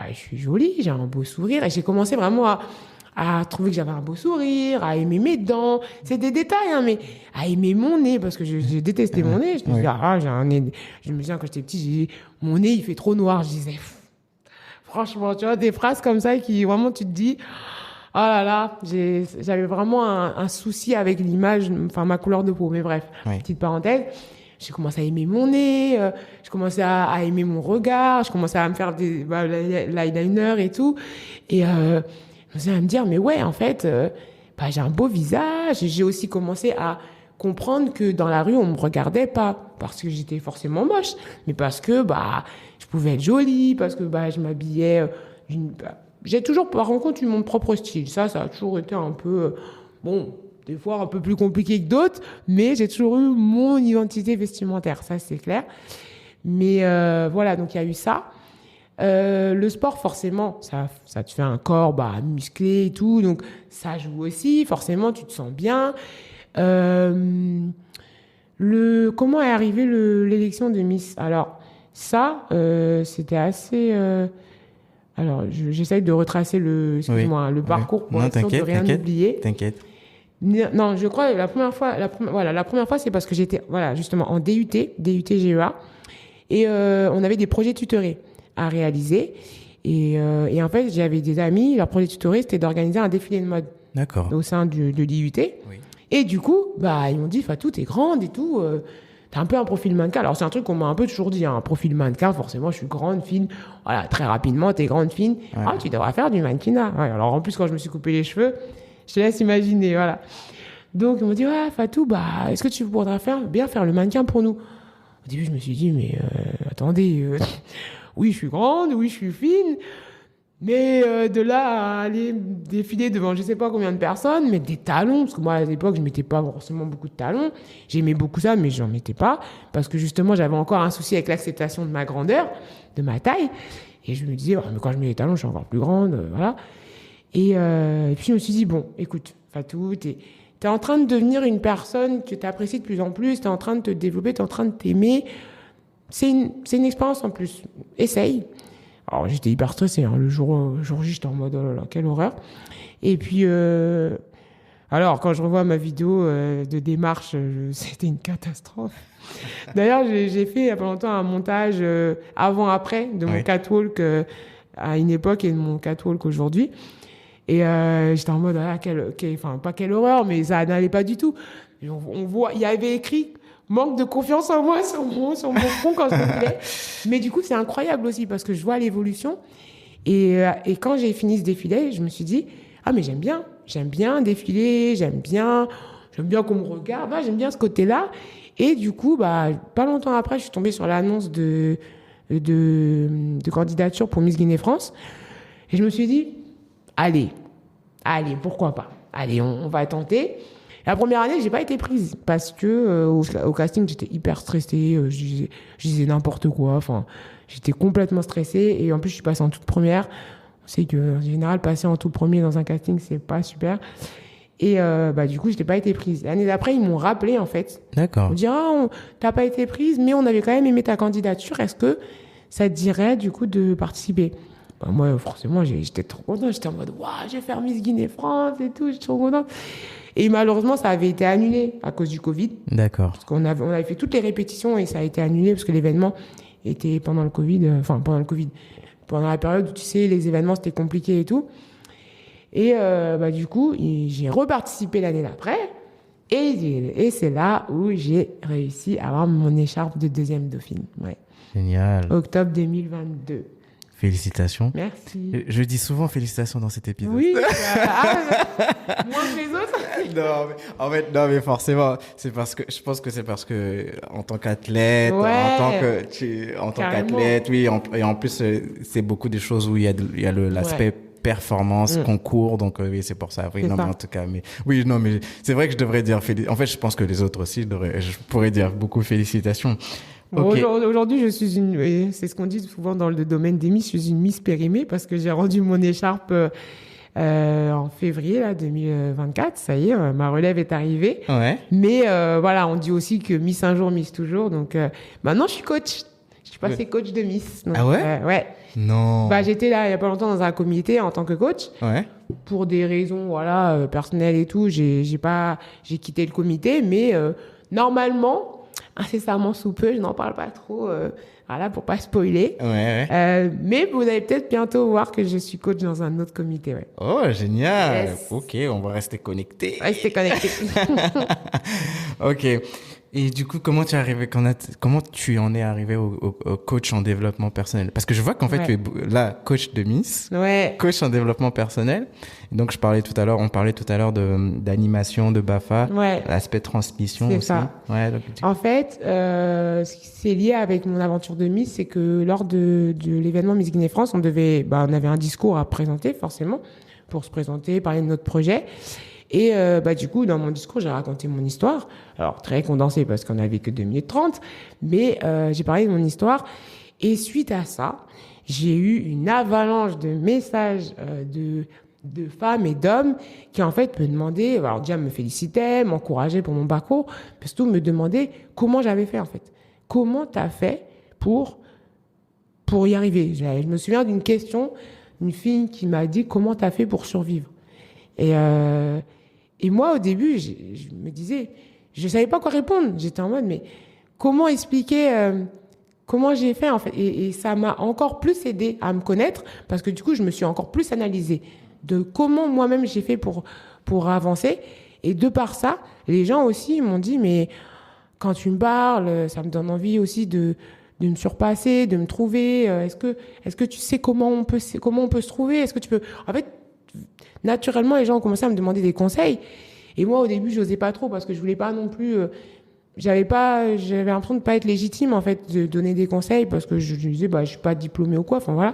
je suis jolie, j'ai un beau sourire. Et j'ai commencé vraiment à trouver que j'avais un beau sourire, à aimer mes dents. C'est des détails, hein, mais à aimer mon nez, parce que je détestais mon nez. Je me disais, j'ai un nez. Je me souviens, quand j'étais petite, mon nez, il fait trop noir. Je disais, franchement, tu vois, des phrases comme ça qui, vraiment, tu te dis, oh là là, j'avais vraiment un souci avec l'image, enfin, ma couleur de peau. Mais bref, petite parenthèse. J'ai commencé à aimer mon nez, je commençais à aimer mon regard, je commençais à me faire des l'eyeliner et tout. Et je commençais à me dire, mais ouais, en fait, j'ai un beau visage. Et j'ai aussi commencé à comprendre que dans la rue, on me regardait pas parce que j'étais forcément moche, mais parce que je pouvais être jolie, parce que je m'habillais. J'ai toujours, par contre, eu mon propre style. Ça a toujours été un peu des fois un peu plus compliqué que d'autres, mais j'ai toujours eu mon identité vestimentaire, ça c'est clair. Mais voilà, donc il y a eu ça. Le sport, forcément, ça te fait un corps musclé et tout, donc ça joue aussi, forcément, tu te sens bien. Comment est arrivée l'élection de Miss? Alors, ça, c'était assez... alors, j'essaye de retracer le parcours pour être sûr de rien oublier. T'inquiète. Non, je crois la première fois, c'est parce que j'étais justement en DUT GEA et on avait des projets tutorés à réaliser et en fait j'avais des amis, leur projet tutoré c'était d'organiser un défilé de mode. D'accord. Au sein de DUT. Oui. Et du coup, ils m'ont dit Fatou, t'es grande et tout, t'as un peu un profil mannequin. Alors c'est un truc qu'on m'a un peu toujours dit, un profil mannequin, forcément je suis grande, fine. Voilà, très rapidement, t'es grande, fine. Ouais. Ah, tu devras faire du mannequinat. Ouais, alors en plus quand je me suis coupé les cheveux, je te laisse imaginer, voilà. Donc, ils m'ont dit, ouais, Fatou, est-ce que tu voudrais bien faire le mannequin pour nous? Au début, je me suis dit, mais attendez, oui, je suis grande, oui, je suis fine, mais de là à aller défiler devant je sais pas combien de personnes, mettre des talons, parce que moi, à l'époque, je mettais pas forcément beaucoup de talons. J'aimais beaucoup ça, mais j'en mettais pas, parce que justement, j'avais encore un souci avec l'acceptation de ma grandeur, de ma taille. Et je me disais, mais quand je mets les talons, je suis encore plus grande, voilà. Et puis je me suis dit, bon, écoute, Fatou, t'es en train de devenir une personne que tu apprécies de plus en plus, t'es en train de te développer, t'es en train de t'aimer. C'est une expérience en plus. Essaye. Alors j'étais hyper stressée, hein. Le jour J, j'étais en mode, oh là là, quelle horreur. Et puis, alors quand je revois ma vidéo de démarche, c'était une catastrophe. D'ailleurs, j'ai fait il y a pas longtemps un montage avant-après de mon catwalk à une époque et de mon catwalk aujourd'hui. Et j'étais en mode, pas quelle horreur, mais ça n'allait pas du tout. Et on voit, il y avait écrit manque de confiance en moi sur mon front quand je me disais. Mais du coup, c'est incroyable aussi parce que je vois l'évolution. Et quand j'ai fini ce défilé, je me suis dit, ah, mais j'aime bien défiler, j'aime bien qu'on me regarde, j'aime bien ce côté-là. Et du coup, pas longtemps après, je suis tombée sur l'annonce de candidature pour Miss Guinée France. Et je me suis dit, allez, pourquoi pas? Allez, on va tenter. La première année, j'ai pas été prise parce que au casting, j'étais hyper stressée, je disais n'importe quoi. Enfin, j'étais complètement stressée et en plus, je suis passée en toute première. On sait que en général, passer en tout premier dans un casting, c'est pas super. Et du coup, j'étais pas été prise. L'année d'après, ils m'ont rappelé en fait. D'accord. On dit t'as pas été prise, mais on avait quand même aimé ta candidature. Est-ce que ça te dirait du coup de participer? Moi, forcément, j'étais trop contente. J'étais en mode, waouh, je vais faire Miss Guinée France et tout, je suis trop contente. Et malheureusement, ça avait été annulé à cause du Covid. D'accord. Parce qu'on avait fait toutes les répétitions et ça a été annulé parce que l'événement était pendant le Covid. Pendant la période où, tu sais, les événements, c'était compliqué et tout. Et du coup, j'ai reparticipé l'année d'après. Et c'est là où j'ai réussi à avoir mon écharpe de deuxième dauphine. Ouais. Génial. Octobre 2022. Félicitations. Merci. Je dis souvent félicitations dans cet épisode. Oui, moins que les autres. Non, mais forcément, c'est parce que je pense que c'est parce que en tant qu'athlète, en tant qu'athlète, oui, et en plus c'est beaucoup des choses où il y a l'aspect performance, concours, donc oui, c'est pour ça. Oui, non, mais en tout cas, mais c'est vrai que je devrais dire en fait, je pense que les autres aussi, je pourrais dire beaucoup félicitations. Okay. Aujourd'hui, je suis c'est ce qu'on dit souvent dans le domaine des Miss, je suis une Miss périmée parce que j'ai rendu mon écharpe en février là, 2024. Ça y est, ma relève est arrivée. Ouais. Mais voilà, on dit aussi que Miss un jour, Miss toujours. Donc maintenant, je suis coach. Je suis passée coach de Miss. Donc, ah ouais? Ouais. Non. J'étais là il y a pas longtemps dans un comité en tant que coach. Ouais. Pour des raisons personnelles et tout, j'ai quitté le comité, mais normalement, incessamment sous peu, je n'en parle pas trop, pour pas spoiler. Ouais. Mais vous allez peut-être bientôt voir que je suis coach dans un autre comité. Ouais. Oh, génial. Yes. Ok, on va rester connectés. Restez connectés. Ok. Et du coup, comment tu en es arrivé au coach en développement personnel? Parce que je vois qu'en fait, tu es là, coach de Miss, coach en développement personnel. Et donc, on parlait tout à l'heure d'animation, de BAFA, l'aspect transmission aussi. C'est ça. Ouais, donc, en fait, ce qui s'est lié avec mon aventure de Miss, c'est que lors de l'événement Miss Guinée-France, on avait un discours à présenter, forcément, pour se présenter, parler de notre projet. Et du coup, dans mon discours, j'ai raconté mon histoire. Alors, très condensé parce qu'on n'avait que 2 minutes 30. Mais j'ai parlé de mon histoire. Et suite à ça, j'ai eu une avalanche de messages de femmes et d'hommes qui, en fait, me demandaient... Alors, déjà, me félicitaient, m'encourageaient pour mon parcours. Mais surtout, me demandaient comment j'avais fait, en fait. Comment t'as fait pour y arriver? Je me souviens d'une question, une fille qui m'a dit « Comment t'as fait pour survivre ?» Et moi, au début, je me disais, je savais pas quoi répondre. J'étais en mode, mais comment expliquer comment j'ai fait, en fait? Et ça m'a encore plus aidé à me connaître parce que du coup, je me suis encore plus analysée de comment moi-même j'ai fait pour avancer. Et de par ça, les gens aussi m'ont dit, mais quand tu me parles, ça me donne envie aussi de me surpasser, de me trouver. Est-ce que tu sais comment on peut se trouver? Est-ce que tu peux... En fait, naturellement, les gens ont commencé à me demander des conseils. Et moi, au début, je n'osais pas trop parce que je voulais pas non plus... j'avais l'impression de pas être légitime, en fait, de donner des conseils parce que je disais, je suis pas diplômée ou quoi. Enfin, voilà.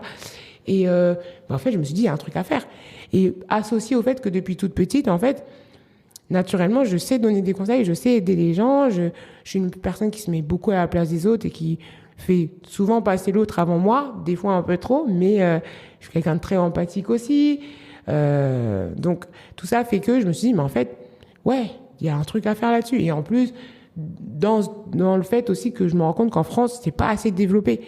Et en fait, je me suis dit, il y a un truc à faire. Et associé au fait que depuis toute petite, en fait, naturellement, je sais donner des conseils, je sais aider les gens. Je suis une personne qui se met beaucoup à la place des autres et qui fait souvent passer l'autre avant moi, des fois un peu trop, mais je suis quelqu'un de très empathique aussi. Donc tout ça fait que je me suis dit mais en fait il y a un truc à faire là-dessus. Et en plus dans le fait aussi que je me rends compte qu'en France c'est pas assez développé,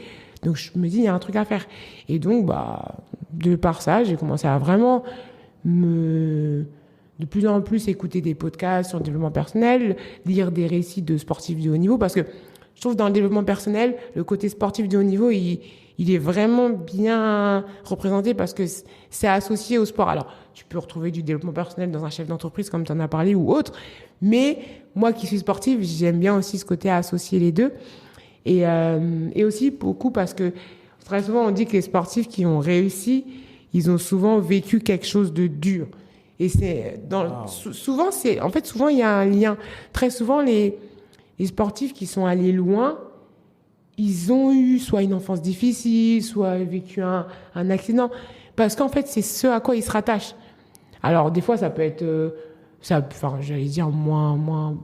donc je me dis il y a un truc à faire. Et donc de par ça j'ai commencé à vraiment de plus en plus écouter des podcasts sur le développement personnel, lire des récits de sportifs de haut niveau, parce que je trouve dans le développement personnel le côté sportif de haut niveau il est vraiment bien représenté parce que c'est associé au sport. Alors, tu peux retrouver du développement personnel dans un chef d'entreprise comme tu en as parlé ou autre. Mais moi qui suis sportive, j'aime bien aussi ce côté à associer les deux. Et aussi beaucoup parce que très souvent, on dit que les sportifs qui ont réussi, ils ont souvent vécu quelque chose de dur. Et souvent, il y a un lien. Très souvent, les sportifs qui sont allés loin, ils ont eu soit une enfance difficile, soit vécu un accident. Parce qu'en fait, c'est ce à quoi ils se rattachent. Alors, des fois, ça peut être... j'allais dire moins...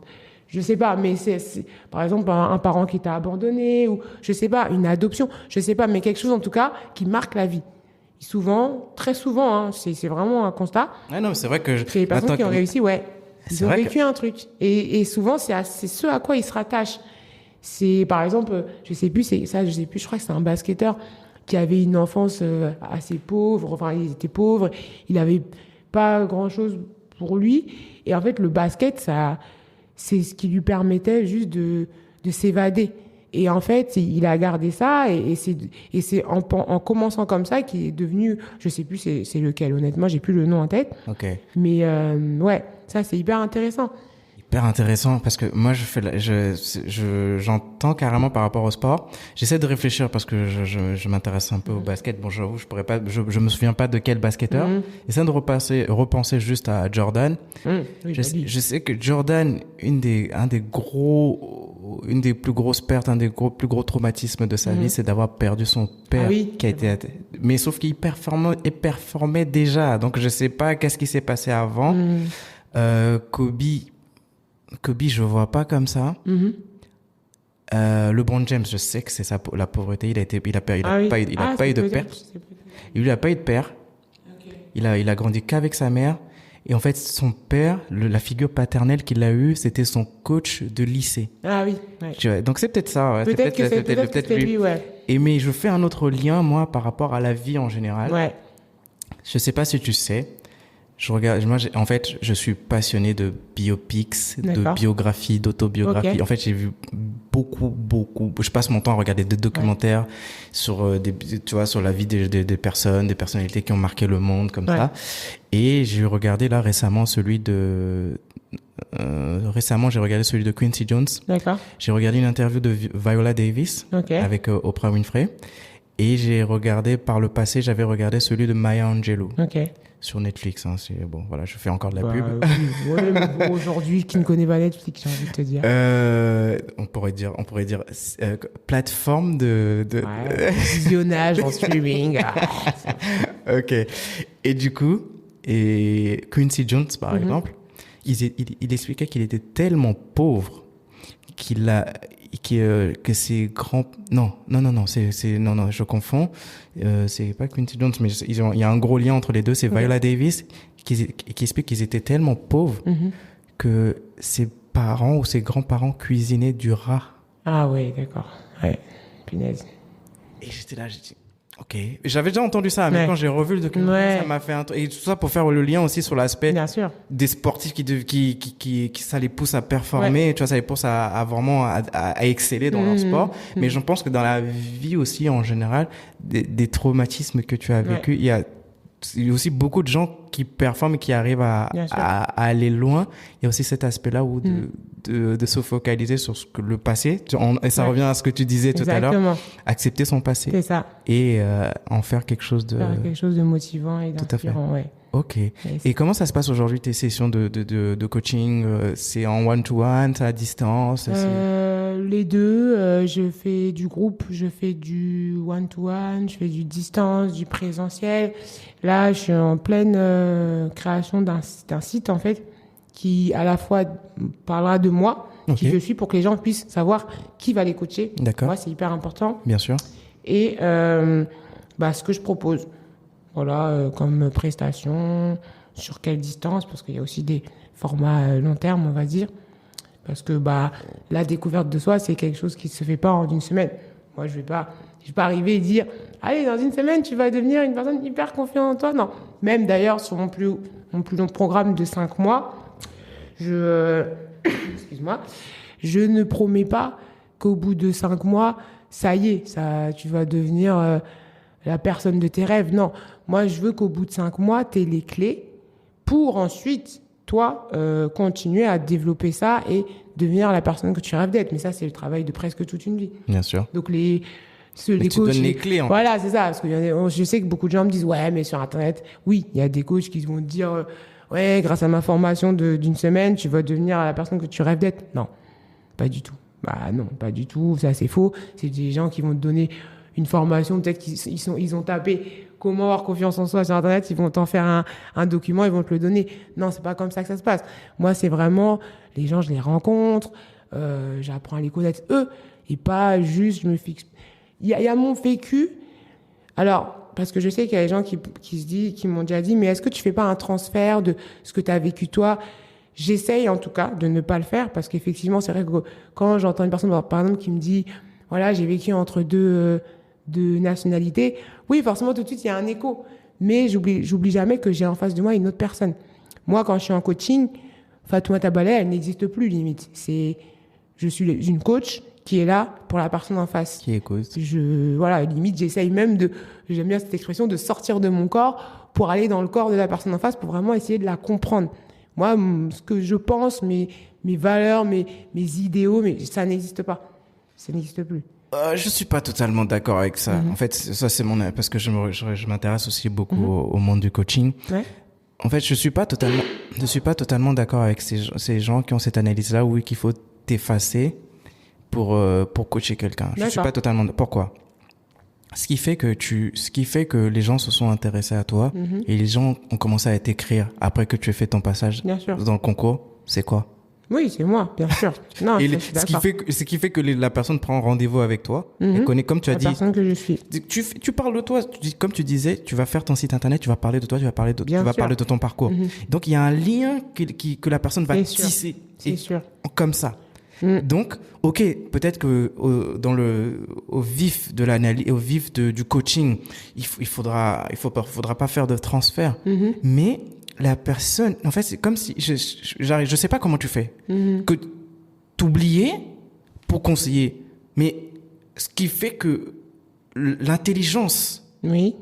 Je sais pas, mais c'est par exemple, un parent qui t'a abandonné, ou je sais pas, une adoption, je sais pas, mais quelque chose, en tout cas, qui marque la vie. Souvent, très souvent, c'est vraiment un constat. Ah non, c'est vrai que... C'est les personnes qui ont réussi, ils ont vécu un truc. Et souvent, c'est ce à quoi ils se rattachent. C'est, par exemple, je sais plus, je crois que c'est un basketteur qui avait une enfance assez pauvre, enfin, il était pauvre, il avait pas grand-chose pour lui. Et en fait, le basket, c'est ce qui lui permettait juste de s'évader. Et en fait, il a gardé ça et c'est en commençant comme ça qu'il est devenu, je sais plus c'est lequel, honnêtement, j'ai plus le nom en tête. Ok. Mais ouais, ça c'est hyper intéressant. Hyper intéressant parce que moi j'entends carrément par rapport au sport. J'essaie de réfléchir parce que je m'intéresse un peu au basket. Bon, j'avoue, je pourrais pas, je me souviens pas de quel basketteur. J'essaie de repenser juste à Jordan. Oui, Je sais que Jordan, une des plus grosses pertes, un des plus gros traumatismes de sa vie, c'est d'avoir perdu son père qui a été, mais sauf qu'il performait déjà. Donc je sais pas qu'est-ce qui s'est passé avant. Kobe, je vois pas comme ça. LeBron James, je sais que c'est ça, la pauvreté. Il a pas eu de père. Il a pas eu de père. Il a grandi qu'avec sa mère. Et en fait, son père, la figure paternelle qu'il a eue, c'était son coach de lycée. Ah oui. Ouais. Tu vois, donc c'est peut-être ça. Ouais. Peut-être que c'est lui, ouais. Et mais je fais un autre lien, moi, par rapport à la vie en général. Ouais. Je sais pas si tu sais. En fait, je suis passionné de biopics, de biographies, d'autobiographies. Okay. En fait, j'ai vu beaucoup. Je passe mon temps à regarder des documentaires sur sur la vie des personnes, des personnalités qui ont marqué le monde comme ça. Et j'ai regardé là récemment j'ai regardé celui de Quincy Jones. D'accord. J'ai regardé une interview de Viola Davis avec Oprah Winfrey. Et par le passé, j'avais regardé celui de Maya Angelou. Sur Netflix, hein, bon, voilà, je fais encore de la pub. Ouais, mais bon, aujourd'hui, qui ne connaît pas Netflix, j'ai envie de te dire. On pourrait dire plateforme de visionnage en streaming. Ok. Et du coup, Quincy Jones, par exemple, il expliquait qu'il était tellement pauvre que ses grands non je confonds, c'est pas Quincy Jones, mais il y a un gros lien entre les deux, c'est Viola Davis qui explique qu'ils étaient tellement pauvres que ses parents ou ses grands-parents cuisinaient du rat. Ah oui, d'accord, ouais, punaise. Et j'étais là, j'ai dit ok, j'avais déjà entendu ça, mais quand j'ai revu le documentaire, ça m'a fait et tout ça pour faire le lien aussi sur l'aspect des sportifs qui ça les pousse à performer, tu vois, ça les pousse à vraiment à exceller dans leur sport. Mais je pense que dans la vie aussi en général, des traumatismes que tu as vécu, il y a aussi beaucoup de gens qui performent et qui arrivent à aller loin. Il y a aussi cet aspect-là où de se focaliser sur le passé. Et ça revient à ce que tu disais tout à l'heure. Accepter son passé. C'est ça. Et en faire quelque chose de motivant et d'inspirant. Ouais. Ok. Et comment ça se passe aujourd'hui, tes sessions de coaching? C'est en one-to-one, c'est à distance? Les deux. Je fais du groupe, je fais du one-to-one, je fais du distance, du présentiel. Là, je suis en pleine création d'un site, en fait, qui à la fois parlera de moi, qui je suis, pour que les gens puissent savoir qui va les coacher. D'accord. Moi, c'est hyper important. Bien sûr. Et ce que je propose, voilà, comme prestation, sur quelle distance, parce qu'il y a aussi des formats long terme, on va dire. Parce que la découverte de soi, c'est quelque chose qui ne se fait pas en une semaine. Moi, je vais pas arriver et dire « Allez, dans une semaine, tu vas devenir une personne hyper confiante en toi. » Non. Même d'ailleurs, sur mon plus long programme de 5 mois, excuse-moi, je ne promets pas qu'au bout de 5 mois, ça y est, tu vas devenir la personne de tes rêves. Non. Moi, je veux qu'au bout de 5 mois, tu aies les clés pour ensuite, toi, continuer à développer ça et devenir la personne que tu rêves d'être. Mais ça, c'est le travail de presque toute une vie. Bien sûr. Donc, tu donnes les clés. Voilà, c'est ça. Parce que je sais que beaucoup de gens me disent « Ouais, mais sur Internet, oui, il y a des coachs qui vont te dire « Ouais, grâce à ma formation d'une semaine, tu vas devenir la personne que tu rêves d'être. » Non, pas du tout. Non, pas du tout. Ça, c'est faux. C'est des gens qui vont te donner une formation. Peut-être qu'ils ont tapé « Comment avoir confiance en soi » sur Internet. Ils vont t'en faire un document, ils vont te le donner. Non, c'est pas comme ça que ça se passe. Moi, c'est vraiment... Les gens, je les rencontre. J'apprends à les connaître eux. Et pas juste, je me fixe... Il y a mon vécu. Alors, parce que je sais qu'il y a des gens qui m'ont déjà dit, mais est-ce que tu fais pas un transfert de ce que tu as vécu toi? J'essaye en tout cas de ne pas le faire, parce qu'effectivement, c'est vrai que quand j'entends une personne, par exemple, qui me dit, voilà, j'ai vécu entre deux nationalités, oui, forcément, tout de suite, il y a un écho. Mais j'oublie jamais que j'ai en face de moi une autre personne. Moi, quand je suis en coaching, Fatoumata Ballet, elle n'existe plus, limite. Je suis une coach qui est là pour la personne en face. Qui écoute. Voilà, limite, j'essaye même j'aime bien cette expression, de sortir de mon corps pour aller dans le corps de la personne en face pour vraiment essayer de la comprendre. Moi, ce que je pense, mes valeurs, mes idéaux, ça n'existe pas. Ça n'existe plus. Je suis pas totalement d'accord avec ça. En fait, ça c'est parce que je m'intéresse aussi beaucoup au monde du coaching. Ouais. En fait, je suis pas totalement d'accord avec ces gens qui ont cette analyse-là où qu'il faut t'effacer pour coacher quelqu'un. Je suis pas totalement. Pourquoi? Ce qui fait que les gens se sont intéressés à toi et les gens ont commencé à t'écrire après que tu aies fait ton passage dans le concours, c'est quoi? Oui, c'est moi, bien sûr. Non, je suis d'accord. Ce qui fait que la personne prend rendez-vous avec toi et connaît, comme tu as dit. La personne que je suis. Tu parles de toi, comme tu disais, tu vas faire ton site internet, tu vas parler de toi, tu vas parler de ton parcours. Donc, il y a un lien que la personne va tisser. C'est sûr. Comme ça. Donc, ok, peut-être que au vif de l'analyse, au vif du coaching, il faudra pas faire de transfert, mais la personne, en fait, c'est comme si je sais pas comment tu fais, que t'oublier pour conseiller, mais ce qui fait que l'intelligence. Oui.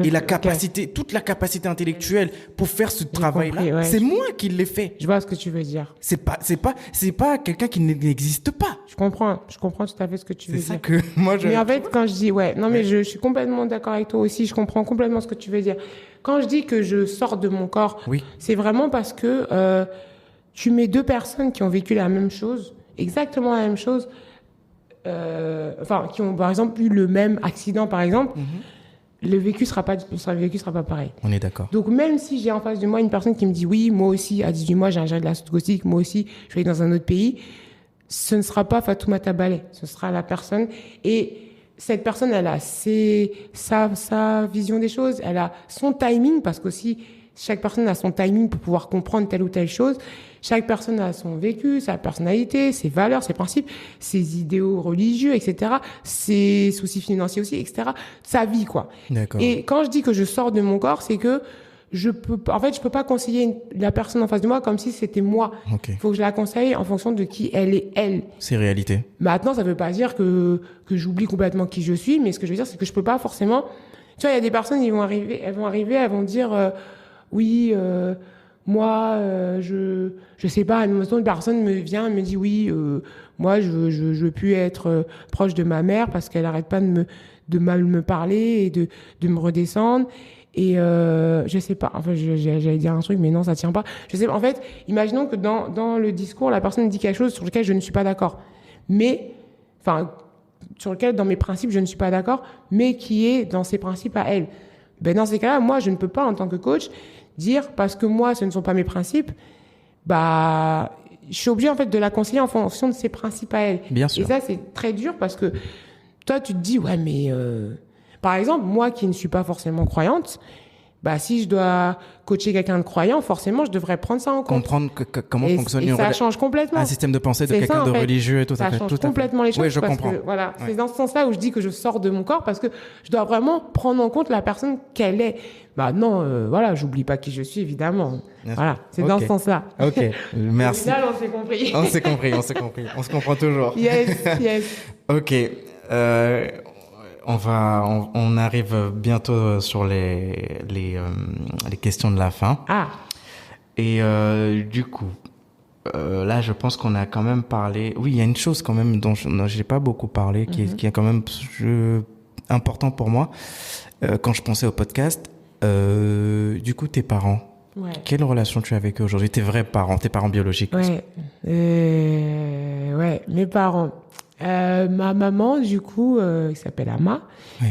Et la capacité, toute la capacité intellectuelle pour faire ce travail-là, c'est moi qui l'ai fait. Je vois ce que tu veux dire. C'est pas quelqu'un qui n'existe pas. Je comprends tout à fait ce que tu veux dire. C'est ça que moi Mais en fait, quand je dis, mais je suis complètement d'accord avec toi aussi, je comprends complètement ce que tu veux dire. Quand je dis que je sors de mon corps, c'est vraiment parce que tu mets deux personnes qui ont vécu la même chose, exactement la même chose, qui ont par exemple eu le même accident, par exemple. Le vécu sera pas pareil. On est d'accord. Donc, même si j'ai en face de moi une personne qui me dit oui, moi aussi, à 18 mois, j'ai ingéré de la soude caustique, moi aussi, je vais aller dans un autre pays, ce ne sera pas Fatoumata Ballet. Ce sera la personne. Et cette personne, elle a sa vision des choses, elle a son timing, parce qu'aussi, chaque personne a son timing pour pouvoir comprendre telle ou telle chose. Chaque personne a son vécu, sa personnalité, ses valeurs, ses principes, ses idéaux religieux, etc. Ses soucis financiers aussi, etc. Sa vie, quoi. D'accord. Et quand je dis que je sors de mon corps, c'est que je peux pas conseiller la personne en face de moi comme si c'était moi. Okay. Il faut que je la conseille en fonction de qui elle est, elle. C'est réalité. Maintenant, ça veut pas dire que j'oublie complètement qui je suis, mais ce que je veux dire, c'est que je peux pas forcément. Tu vois, il y a des personnes, elles vont dire, oui, moi, je sais pas, une personne me vient et me dit oui, moi, je veux plus être proche de ma mère parce qu'elle arrête pas de mal me parler et de me redescendre. Et je sais pas, enfin, j'allais dire un truc, mais non, ça tient pas. Je sais pas. En fait, imaginons que dans le discours, la personne dit quelque chose sur lequel je ne suis pas d'accord. Mais, enfin, sur lequel, dans mes principes, je ne suis pas d'accord, mais qui est dans ses principes à elle. Ben, dans ces cas-là, moi, je ne peux pas, en tant que coach, dire, parce que moi, ce ne sont pas mes principes, je suis obligée, en fait, de la conseiller en fonction de ses principes à elle. Bien sûr. Et ça, c'est très dur parce que toi, tu te dis, ouais, mais, par exemple, moi qui ne suis pas forcément croyante, si je dois coacher quelqu'un de croyant, forcément, je devrais prendre ça en compte. Comprendre comment fonctionne et ça change complètement. Un système de pensée de quelqu'un de religieux et tout ça. Ça change complètement les choses. Oui, je comprends. Voilà, c'est dans ce sens-là où je dis que je sors de mon corps parce que je dois vraiment prendre en compte la personne qu'elle est. J'oublie pas qui je suis, évidemment. Voilà, c'est dans ce sens-là. Ok, merci. Au final, on s'est compris. On s'est compris. On se comprend toujours. Yes. Ok. On arrive bientôt sur les questions de la fin. Ah. Et du coup, là, je pense qu'on a quand même parlé. Oui, il y a une chose quand même dont j'ai pas beaucoup parlé, qui est quand même important pour moi quand je pensais au podcast. Du coup, tes parents. Ouais. Quelle relation tu as avec eux aujourd'hui? Tes vrais parents, tes parents biologiques. Ouais. Mes parents. Ma maman, du coup, qui s'appelle Ama, oui.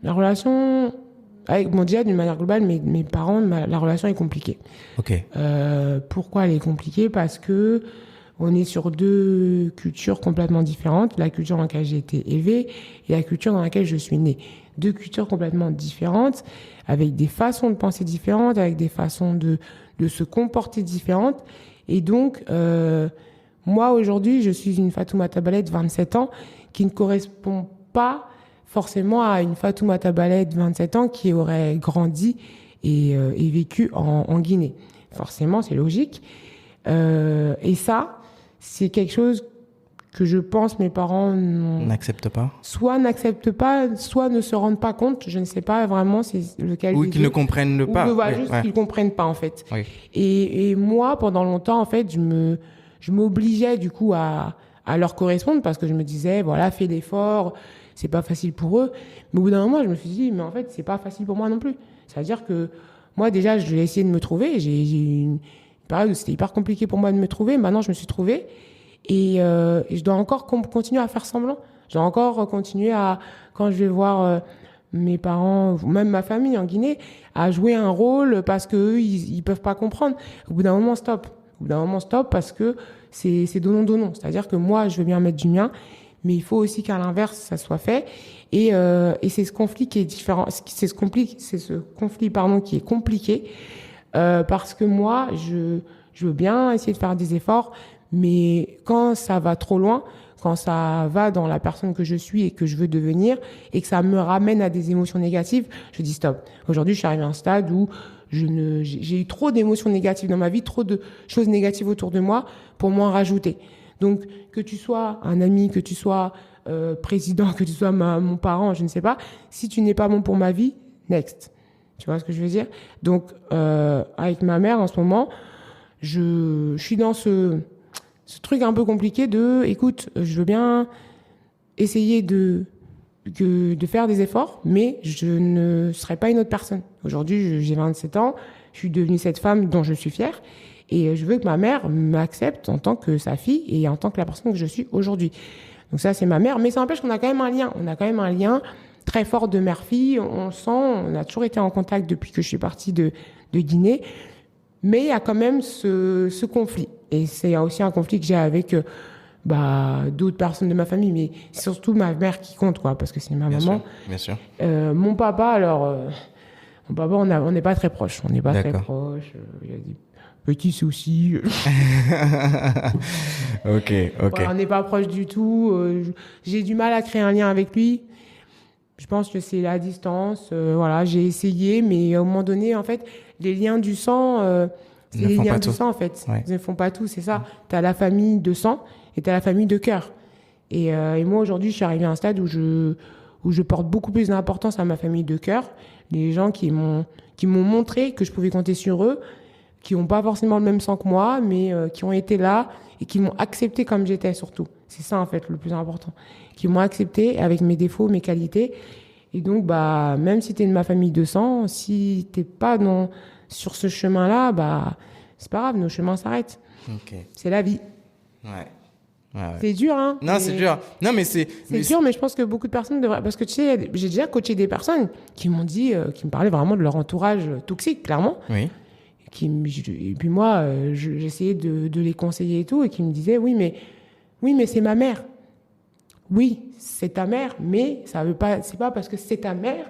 La relation avec, déjà d'une manière globale, mes parents, la relation est compliquée. Ok. Pourquoi elle est compliquée? Parce que on est sur deux cultures complètement différentes, la culture dans laquelle j'ai été élevée et la culture dans laquelle je suis née. Deux cultures complètement différentes, avec des façons de penser différentes, avec des façons de se comporter différentes. Et donc, moi, aujourd'hui, je suis une Fatoumata Ballet de 27 ans qui ne correspond pas forcément à une Fatoumata Ballet de 27 ans qui aurait grandi et vécu en Guinée. Forcément, c'est logique. Et ça, c'est quelque chose que je pense mes parents n'acceptent pas. Soit n'acceptent pas, soit ne se rendent pas compte. Je ne sais pas vraiment c'est lequel. Oui, qu'ils ne comprennent pas. Ou juste qu'ils comprennent pas en fait. Oui. Et moi, pendant longtemps, en fait, je m'obligeais du coup à leur correspondre parce que je me disais, voilà, fais l'effort, c'est pas facile pour eux. Mais au bout d'un moment, je me suis dit, mais en fait, c'est pas facile pour moi non plus. C'est-à-dire que moi, déjà, je vais essayer de me trouver. J'ai une période où c'était hyper compliqué pour moi de me trouver. Maintenant, je me suis trouvée. Et je dois encore continuer à faire semblant. Je dois encore continuer quand je vais voir mes parents, même ma famille en Guinée, à jouer un rôle parce qu'eux, ils peuvent pas comprendre. Au bout d'un moment, stop. Au bout d'un moment, stop parce que c'est donnant-donnant. C'est-à-dire que moi, je veux bien mettre du mien, mais il faut aussi qu'à l'inverse, ça soit fait. Et c'est ce conflit qui est différent. C'est ce conflit, qui est compliqué parce que moi, je veux bien essayer de faire des efforts, mais quand ça va trop loin, quand ça va dans la personne que je suis et que je veux devenir, et que ça me ramène à des émotions négatives, je dis stop. Aujourd'hui, je suis arrivée à un stade où j'ai eu trop d'émotions négatives dans ma vie, trop de choses négatives autour de moi pour m'en rajouter. Donc, que tu sois un ami, que tu sois président, que tu sois mon parent, je ne sais pas, si tu n'es pas bon pour ma vie, next. Tu vois ce que je veux dire? Donc, avec ma mère, en ce moment, je suis dans ce truc un peu compliqué écoute, je veux bien essayer de faire des efforts, mais je ne serai pas une autre personne. Aujourd'hui, j'ai 27 ans, je suis devenue cette femme dont je suis fière, et je veux que ma mère m'accepte en tant que sa fille et en tant que la personne que je suis aujourd'hui. Donc ça, c'est ma mère, mais ça n'empêche qu'on a quand même un lien. On a quand même un lien très fort de mère-fille, on sent, on a toujours été en contact depuis que je suis partie de Guinée, mais il y a quand même ce conflit. Et c'est aussi un conflit que j'ai avec d'autres personnes de ma famille, mais c'est surtout ma mère qui compte, quoi, parce que c'est ma maman. Bien sûr. Mon papa, on n'est pas très proches. On n'est pas très proches. Il y a des petits soucis. Ok. Voilà, on n'est pas proches du tout. J'ai du mal à créer un lien avec lui. Je pense que c'est la distance. Voilà, j'ai essayé, mais à un moment donné, en fait, les liens du sang, c'est les liens du sang, en fait. Ouais. Ils ne font pas tout, c'est ça. Tu as la famille de sang et tu as la famille de cœur. Et moi, aujourd'hui, je suis arrivée à un stade où je porte beaucoup plus d'importance à ma famille de cœur. Les gens qui m'ont montré que je pouvais compter sur eux, qui n'ont pas forcément le même sang que moi, mais qui ont été là et qui m'ont accepté comme j'étais, surtout. C'est ça, en fait, le plus important. Qui m'ont accepté avec mes défauts, mes qualités. Et donc, même si tu es de ma famille de sang, si tu n'es pas sur ce chemin-là, c'est pas grave, nos chemins s'arrêtent. Okay. C'est la vie. Ouais. C'est dur, hein. Non, c'est dur. Non, mais c'est dur, mais je pense que beaucoup de personnes devraient... Parce que tu sais, j'ai déjà coaché des personnes qui m'ont dit, qui me parlaient vraiment de leur entourage toxique, clairement. Oui. Et puis moi, j'essayais de les conseiller et tout, et qui me disaient, oui, mais c'est ma mère. Oui, c'est ta mère, mais c'est pas parce que c'est ta mère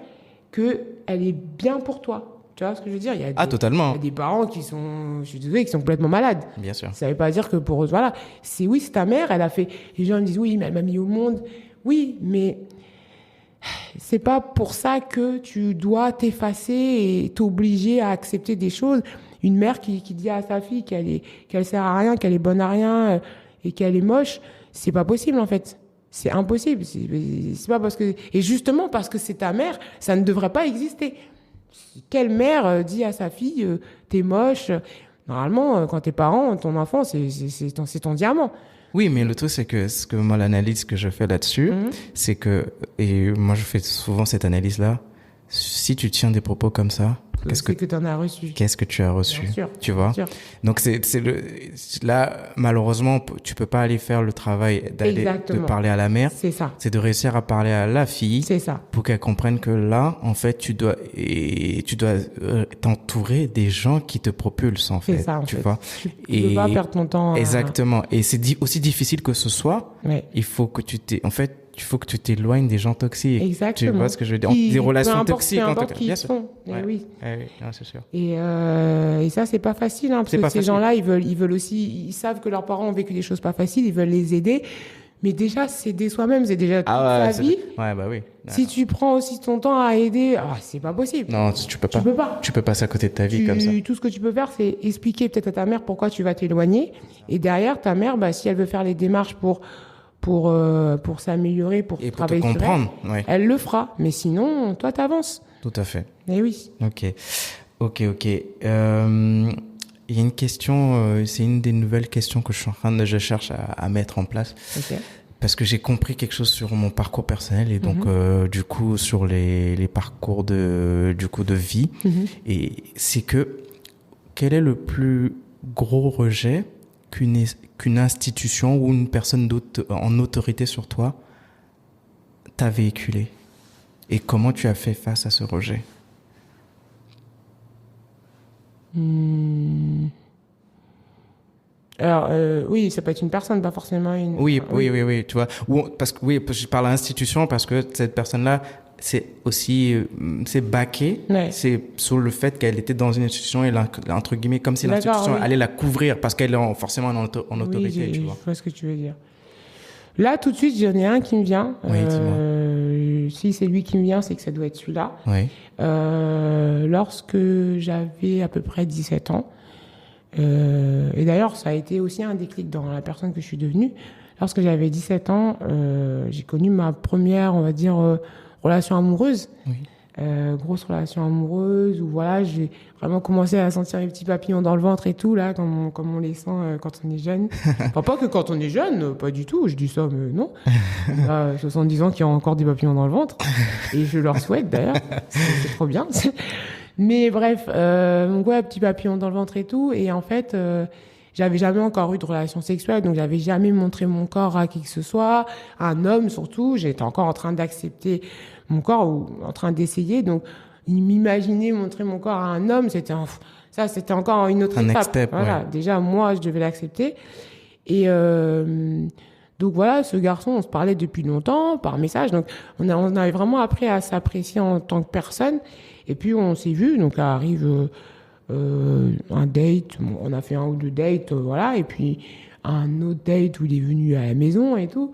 qu'elle est bien pour toi. Tu vois ce que je veux dire? Totalement. Il y a des parents qui sont, je suis désolée, qui sont complètement malades. Bien sûr. Ça veut pas dire que pour eux, voilà. C'est ta mère, elle a fait. Les gens me disent, oui, mais elle m'a mis au monde. Oui, mais c'est pas pour ça que tu dois t'effacer et t'obliger à accepter des choses. Une mère qui dit à sa fille qu'elle sert à rien, qu'elle est bonne à rien et qu'elle est moche, c'est pas possible, en fait. C'est impossible. C'est pas parce que, et justement parce que c'est ta mère, ça ne devrait pas exister. Quelle mère dit à sa fille, t'es moche? Normalement, quand t'es parent, ton enfant, c'est ton diamant. Oui, mais le truc, c'est que moi, l'analyse que je fais là-dessus, c'est que, et moi, je fais souvent cette analyse-là, si tu tiens des propos comme ça, qu'est-ce que tu as reçu? Bien sûr, tu vois? sûr. Donc là, malheureusement, tu peux pas aller faire le travail de parler à la mère. C'est ça. C'est de réussir à parler à la fille. C'est ça. Pour qu'elle comprenne que là, en fait, tu dois t'entourer des gens qui te propulsent, en fait. C'est ça, tu vois? Tu peux pas perdre ton temps. Exactement. Et c'est aussi difficile que ce soit. Ouais. Il faut que il faut que tu t'éloignes des gens toxiques. Exactement. Tu vois ce que je veux dire? Des relations toxiques. Peu importe qui ils sont. Oui. Non, c'est sûr. Et ça, c'est pas facile, hein, parce que ces gens-là, ils savent que leurs parents ont vécu des choses pas faciles, ils veulent les aider, Mais déjà, s'aider soi-même, c'est déjà toute Ah ouais, sa vie. ouais, bah oui. Si tu prends aussi ton temps à aider, c'est pas possible. Non, tu peux pas. Tu peux pas. Tu peux passer à côté de ta vie comme ça. Tout ce que tu peux faire, c'est expliquer peut-être à ta mère pourquoi tu vas t'éloigner. Et derrière, ta mère, si elle veut faire les démarches pour s'améliorer, pour Et pour te travailler sur elle, comprendre, ouais. elle le fera. Mais sinon, toi, t'avances. Tout à fait. Eh oui. Ok. Il y a une question, c'est une des nouvelles questions que je cherche à mettre en place. Ok. Parce que j'ai compris quelque chose sur mon parcours personnel et donc du coup sur les parcours de vie. Et c'est que quel est le plus gros rejet qu'une institution ou une personne en autorité sur toi t'a véhiculé, et comment tu as fait face à ce rejet? Alors, oui, ça peut être une personne, pas forcément une... Oui, tu vois. Parce que je parle à institution parce que cette personne-là, c'est aussi, c'est baqué. Ouais. C'est sur le fait qu'elle était dans une institution et entre guillemets, comme si l'institution allait la couvrir parce qu'elle est forcément en autorité, tu vois. Je vois ce que tu veux dire. Là, tout de suite, j'en ai un qui me vient. Oui, dis-moi. Si c'est lui qui me vient, c'est que ça doit être celui-là. Oui. Lorsque j'avais à peu près 17 ans, et d'ailleurs, ça a été aussi un déclic dans la personne que je suis devenue. Lorsque j'avais 17 ans, j'ai connu ma première, on va dire, relation amoureuse. Oui. Grosse relation amoureuse où voilà, j'ai vraiment commencé à sentir les petits papillons dans le ventre et tout, là, comme on les sent quand on est jeune. Enfin, pas que quand on est jeune, pas du tout, je dis ça, mais non. 70 ans qui ont encore des papillons dans le ventre. Et je leur souhaite d'ailleurs, c'est trop bien. Mais bref, donc ouais, petits papillons dans le ventre et tout. Et en fait, j'avais jamais encore eu de relation sexuelle, donc j'avais jamais montré mon corps à qui que ce soit, à un homme surtout. J'étais encore en train d'accepter mon corps ou en train d'essayer. Donc, m'imaginer montrer mon corps à un homme, c'était encore une autre étape. Step, voilà. Ouais. Déjà, moi, je devais l'accepter. Et donc voilà, ce garçon, on se parlait depuis longtemps par message. Donc, on avait vraiment appris à s'apprécier en tant que personne. Et puis, on s'est vu. Donc, là arrive un date. Bon, on a fait un ou deux dates, voilà. Et puis, un autre date où il est venu à la maison et tout.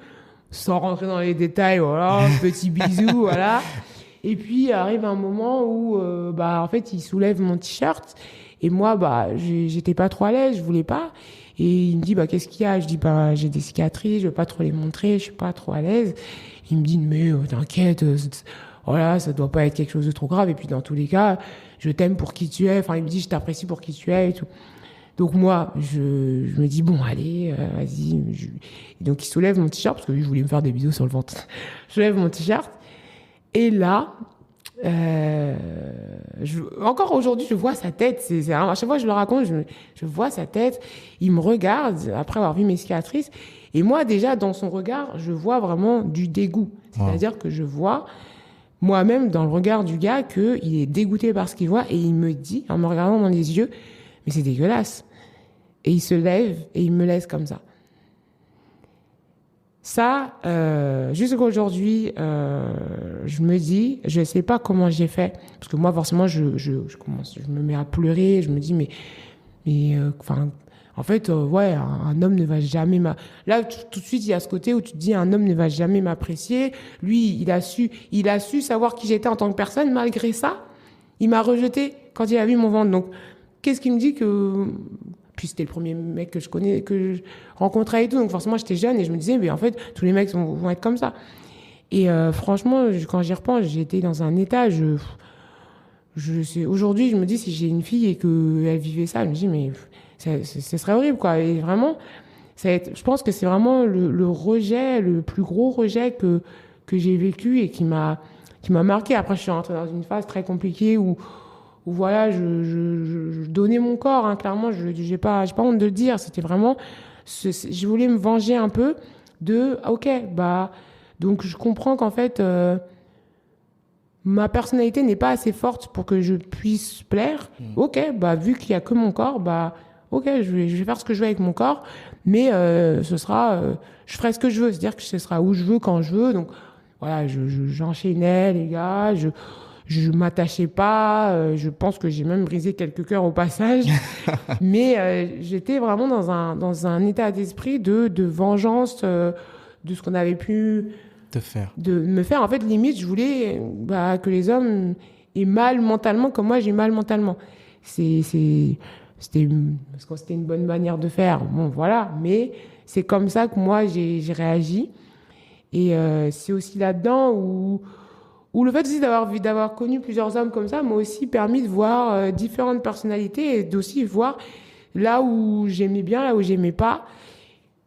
Sans rentrer dans les détails, voilà, petit bisou, voilà. Et puis arrive un moment où, en fait, il soulève mon t-shirt et moi, j'étais pas trop à l'aise, je voulais pas. Et il me dit, qu'est-ce qu'il y a? Je dis, j'ai des cicatrices, je veux pas trop les montrer, je suis pas trop à l'aise. Il me dit, mais t'inquiète, voilà, ça doit pas être quelque chose de trop grave. Et puis dans tous les cas, je t'aime pour qui tu es. Enfin, il me dit, je t'apprécie pour qui tu es et tout. Donc moi, je me dis, bon, allez, vas-y. Et donc il soulève mon t-shirt, parce que lui, je voulais me faire des bisous sur le ventre. Je soulève mon t-shirt. Et là, encore aujourd'hui, je vois sa tête. À chaque fois que je le raconte, je vois sa tête. Il me regarde, après avoir vu mes cicatrices. Et moi, déjà, dans son regard, je vois vraiment du dégoût. C'est-à-dire que je vois moi-même dans le regard du gars qu'il est dégoûté par ce qu'il voit. Et il me dit, en me regardant dans les yeux, mais c'est dégueulasse. Et il se lève et il me laisse comme ça. Ça, jusqu'à aujourd'hui, je me dis, je ne sais pas comment j'ai fait. Parce que moi, forcément, je me mets à pleurer. Je me dis, en fait, un homme ne va jamais Là, tout de suite, il y a ce côté où tu te dis, un homme ne va jamais m'apprécier. Lui, il a su savoir qui j'étais en tant que personne. Malgré ça, il m'a rejeté quand il a vu mon ventre. Donc, qu'est-ce qui me dit que... Puis c'était le premier mec que je rencontrais et tout. Donc forcément, j'étais jeune et je me disais, mais en fait, tous les mecs vont être comme ça. Et franchement, quand j'y repense, j'étais dans un état, aujourd'hui, je me dis, si j'ai une fille et qu'elle vivait ça, je me dis, mais ce serait horrible, quoi. Et vraiment, je pense que c'est vraiment le rejet, le plus gros rejet que j'ai vécu et qui m'a marqué. Après, je suis rentrée dans une phase très compliquée où voilà, je donnais mon corps, hein, clairement, j'ai pas honte de le dire. C'était vraiment, je voulais me venger un peu donc je comprends qu'en fait, ma personnalité n'est pas assez forte pour que je puisse plaire. Ok, vu qu'il y a que mon corps, ok, je vais faire ce que je veux avec mon corps, mais je ferai ce que je veux, c'est-à-dire que ce sera où je veux, quand je veux. Donc voilà, j'enchaînais les gars, je m'attachais pas, je pense que j'ai même brisé quelques cœurs au passage, mais j'étais vraiment dans un état d'esprit de vengeance de ce qu'on avait pu de me faire. En fait, limite, je voulais que les hommes aient mal mentalement comme moi, j'ai mal mentalement. Parce que c'était une bonne manière de faire. Bon, voilà. Mais c'est comme ça que moi, j'ai réagi. Et c'est aussi là-dedans où le fait aussi d'avoir connu plusieurs hommes comme ça m'a aussi permis de voir différentes personnalités et d'aussi voir là où j'aimais bien, là où j'aimais pas.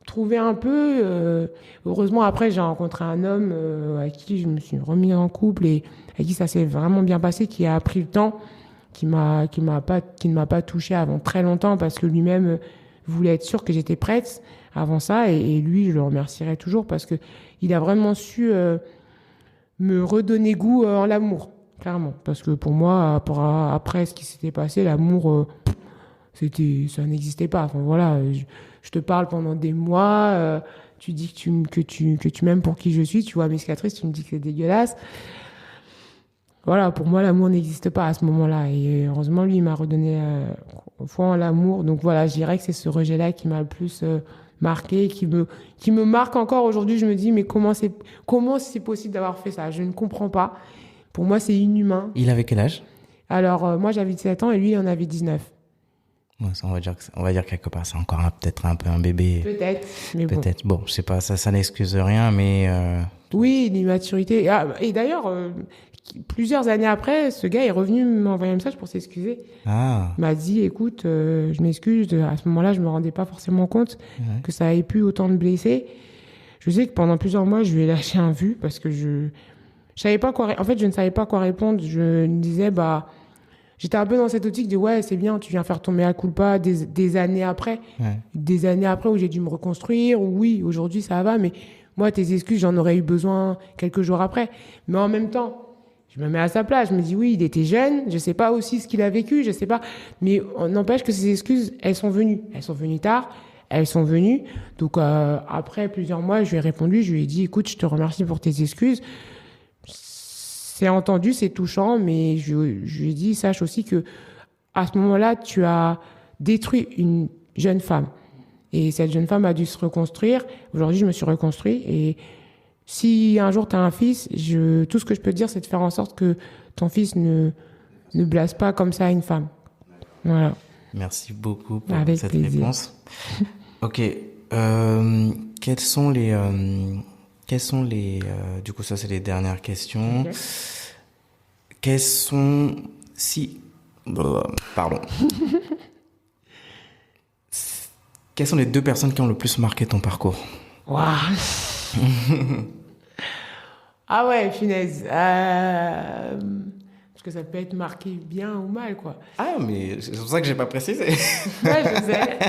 Trouver un peu... heureusement, après, j'ai rencontré un homme avec qui je me suis remis en couple et avec qui ça s'est vraiment bien passé, qui a pris le temps, qui ne m'a pas touchée avant très longtemps parce que lui-même voulait être sûr que j'étais prête avant ça. Et lui, je le remercierai toujours parce que il a vraiment su me redonner goût en l'amour, clairement. Parce que pour moi, après ce qui s'était passé, l'amour, ça n'existait pas. Enfin, voilà, je te parle pendant des mois, tu dis que tu m'aimes pour qui je suis, tu vois mes cicatrices, tu me dis que c'est dégueulasse. Voilà, pour moi, l'amour n'existe pas à ce moment-là. Et heureusement, lui, il m'a redonné foi en l'amour. Donc voilà, je dirais que c'est ce rejet-là qui m'a le plus marqué, qui me marque encore aujourd'hui. Je me dis, mais comment c'est possible d'avoir fait ça? Je ne comprends pas. Pour moi, c'est inhumain. Il avait quel âge? Alors, moi, j'avais 17 ans et lui, il en avait 19. Ouais, on va dire quelque part, c'est encore peut-être un peu un bébé. Peut-être, mais bon. Peut-être. Bon, je sais pas, ça n'excuse rien, mais... Oui, l'immaturité. Ah, et d'ailleurs, plusieurs années après, ce gars est revenu m'envoyer un message pour s'excuser. Ah. Il m'a dit, écoute, je m'excuse. À ce moment-là, je me rendais pas forcément compte que ça avait pu autant me blesser. Je sais que pendant plusieurs mois, je lui ai lâché un vu parce que je savais pas quoi. En fait, je ne savais pas quoi répondre. Je me disais, j'étais un peu dans cette optique de ouais, c'est bien, tu viens faire ton mea culpa des années après. Ouais. Des années après où j'ai dû me reconstruire. Oui, aujourd'hui, ça va, mais moi, tes excuses, j'en aurais eu besoin quelques jours après. Mais en même temps, je me mets à sa place. Je me dis, oui, il était jeune. Je sais pas aussi ce qu'il a vécu. Je sais pas. Mais n'empêche que ces excuses, elles sont venues. Elles sont venues tard. Elles sont venues. Donc, après plusieurs mois, je lui ai répondu. Je lui ai dit, écoute, je te remercie pour tes excuses. C'est entendu, c'est touchant. Mais je lui ai dit, sache aussi que à ce moment-là, tu as détruit une jeune femme. Et cette jeune femme a dû se reconstruire. Aujourd'hui, je me suis reconstruit. Et si un jour tu as un fils, tout ce que je peux te dire, c'est de faire en sorte que ton fils ne blase pas comme ça à une femme. Voilà. Merci beaucoup pour Avec cette plaisir. réponse. Ok. Quels sont les... du coup, ça, c'est les dernières questions. Okay. Quels sont... Pardon. Quelles sont les 2 personnes qui ont le plus marqué ton parcours? Waouh. Ah ouais, punaise. Parce que ça peut être marqué bien ou mal, quoi. Ah, mais c'est pour ça que j'ai pas précisé. Ouais, je sais.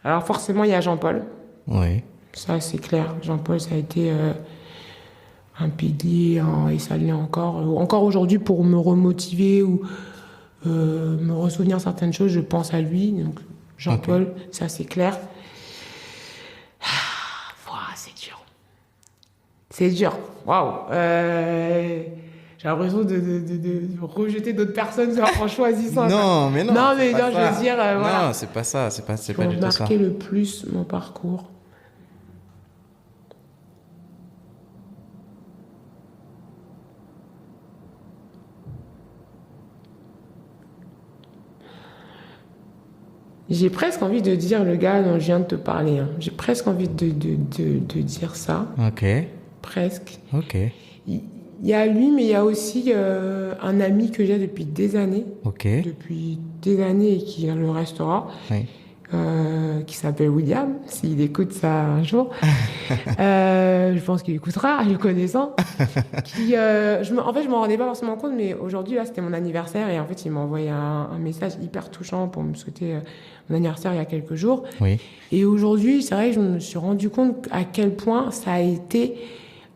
Alors forcément, il y a Jean-Paul. Oui. Ça, c'est clair. Jean-Paul, ça a été un pilier et ça l'est encore. Encore aujourd'hui, pour me remotiver ou me ressouvenir certaines choses, je pense à lui. Donc, Jean-Paul, okay. Ça, c'est clair. C'est dur. C'est dur. Waouh. J'ai l'impression de rejeter d'autres personnes en choisissant. Non, mais non. Non, mais non, je veux dire, voilà. Non, c'est pas ça. C'est pas du tout ça. Marqué le plus mon parcours. J'ai presque envie de dire le gars dont je viens de te parler. Hein. J'ai presque envie de dire ça. Ok. Presque. Ok. Il y a lui, mais il y a aussi un ami que j'ai depuis des années. Ok. Depuis des années et qui le restera. Oui. Qui s'appelle William, s'il écoute ça un jour. Je pense qu'il écoutera, le connaissant. En fait, je m'en rendais pas forcément compte, mais aujourd'hui, là, c'était mon anniversaire et en fait, il m'a envoyé un message hyper touchant pour me souhaiter mon anniversaire il y a quelques jours. Oui. Et aujourd'hui, c'est vrai que je me suis rendu compte à quel point ça a été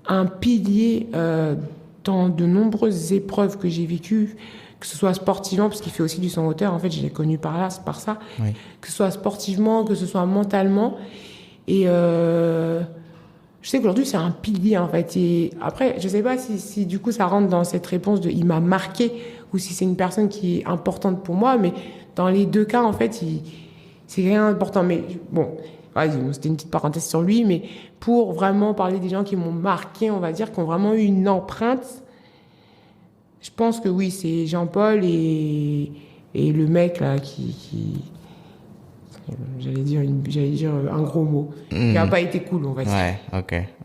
un pilier dans de nombreuses épreuves que j'ai vécues, que ce soit sportivement, parce qu'il fait aussi du son auteur, en fait, je l'ai connu par ça, oui. Que ce soit sportivement, que ce soit mentalement. Et je sais qu'aujourd'hui, c'est un pilier, en fait. Et après, je sais pas si du coup, ça rentre dans cette réponse de « il m'a marqué » ou si c'est une personne qui est importante pour moi, mais dans les deux cas, en fait, c'est rien d'important. Mais bon, c'était une petite parenthèse sur lui, mais pour vraiment parler des gens qui m'ont marqué, on va dire, qui ont vraiment eu une empreinte, je pense que oui, c'est Jean-Paul et le mec là j'allais dire un gros mot, qui n'a pas été cool, on va dire. Ouais,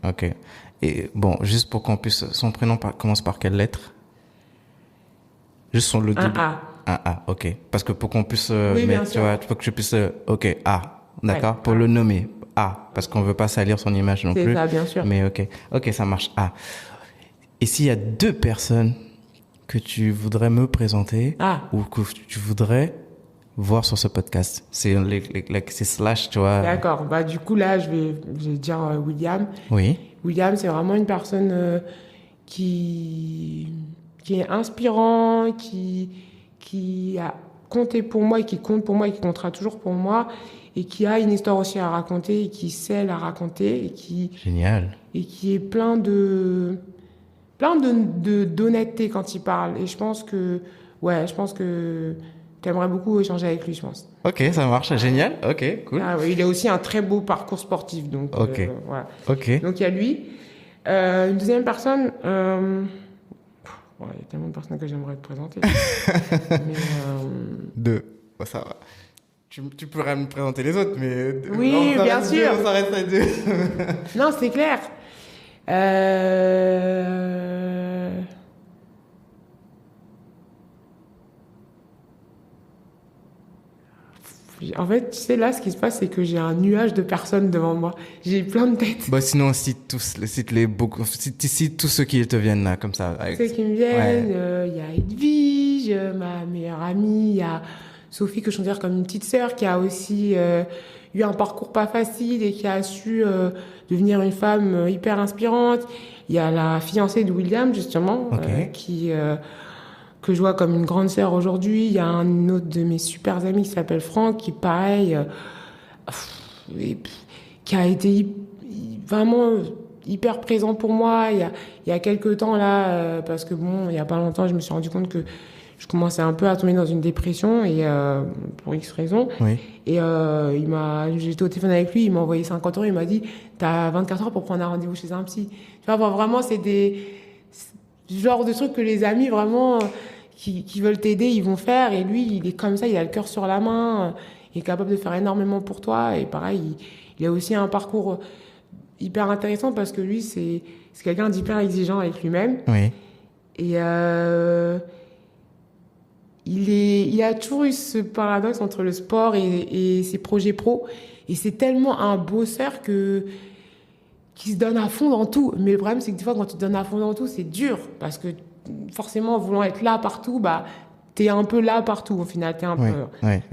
ok. Et bon, juste pour qu'on puisse... Son prénom commence par quelle lettre? Juste le début. A. Un A, ok. Parce que pour qu'on puisse Oui, bien mettre, sûr. tu vois, il faut que je puisse... ok, A, d'accord? Ouais, Pour A. le nommer, A. Parce qu'on veut pas salir son image non plus. C'est ça, bien sûr. Mais ok, ça marche, A. Et s'il y a 2 personnes que tu voudrais me présenter ou que tu voudrais voir sur ce podcast, c'est slash, tu vois. D'accord. Bah, du coup, là, je vais dire William. Oui. William, c'est vraiment une personne qui est inspirant, qui a compté pour moi et qui compte pour moi et qui comptera toujours pour moi et qui a une histoire aussi à raconter et qui sait la raconter et Génial. Et qui est plein d'honnêteté quand il parle. Et je pense que t'aimerais beaucoup échanger avec lui, je pense. Ok, ça marche, génial. Ok, cool. Il a aussi un très beau parcours sportif, donc voilà. Ok. Donc il y a lui. Une deuxième personne, il y a tellement de personnes que j'aimerais te présenter. Mais, 2. Bon, ça va. Tu pourrais me présenter les autres, mais... Oui, non, bien sûr. Ça reste à 2. Non, c'est clair. En fait, tu sais, là, ce qui se passe, c'est que j'ai un nuage de personnes devant moi. J'ai plein de têtes. Bah, sinon, cite tous ceux qui te viennent là, comme ça. Ceux qui me viennent, y a Edwige, ma meilleure amie, il y a Sophie, que je considère comme une petite sœur, qui a aussi eu un parcours pas facile et qui a su devenir une femme hyper inspirante. Il y a la fiancée de William, justement, que je vois comme une grande sœur aujourd'hui. Il y a un autre de mes super amis qui s'appelle Franck, qui pareil, qui a été vraiment hyper présent pour moi. Il y a quelques temps là, parce que bon, il y a pas longtemps, je me suis rendu compte que je commençais un peu à tomber dans une dépression et pour X raisons. Oui. Et j'étais au téléphone avec lui, il m'a envoyé 50 €, il m'a dit t'as 24 heures pour prendre un rendez-vous chez un psy. Tu vois, vraiment c'est des genre de trucs que les amis vraiment qui veulent t'aider, ils vont faire. Et lui, il est comme ça, il a le cœur sur la main, il est capable de faire énormément pour toi. Et pareil, il a aussi un parcours hyper intéressant parce que lui, c'est quelqu'un d'hyper exigeant avec lui-même. Oui. Et il a toujours eu ce paradoxe entre le sport et ses projets pro. Et c'est tellement un bosseur qui se donne à fond dans tout. Mais le problème, c'est que des fois, quand tu te donnes à fond dans tout, c'est dur. Parce que forcément, en voulant être là partout, bah, t'es un peu là partout au final. T'es un peu,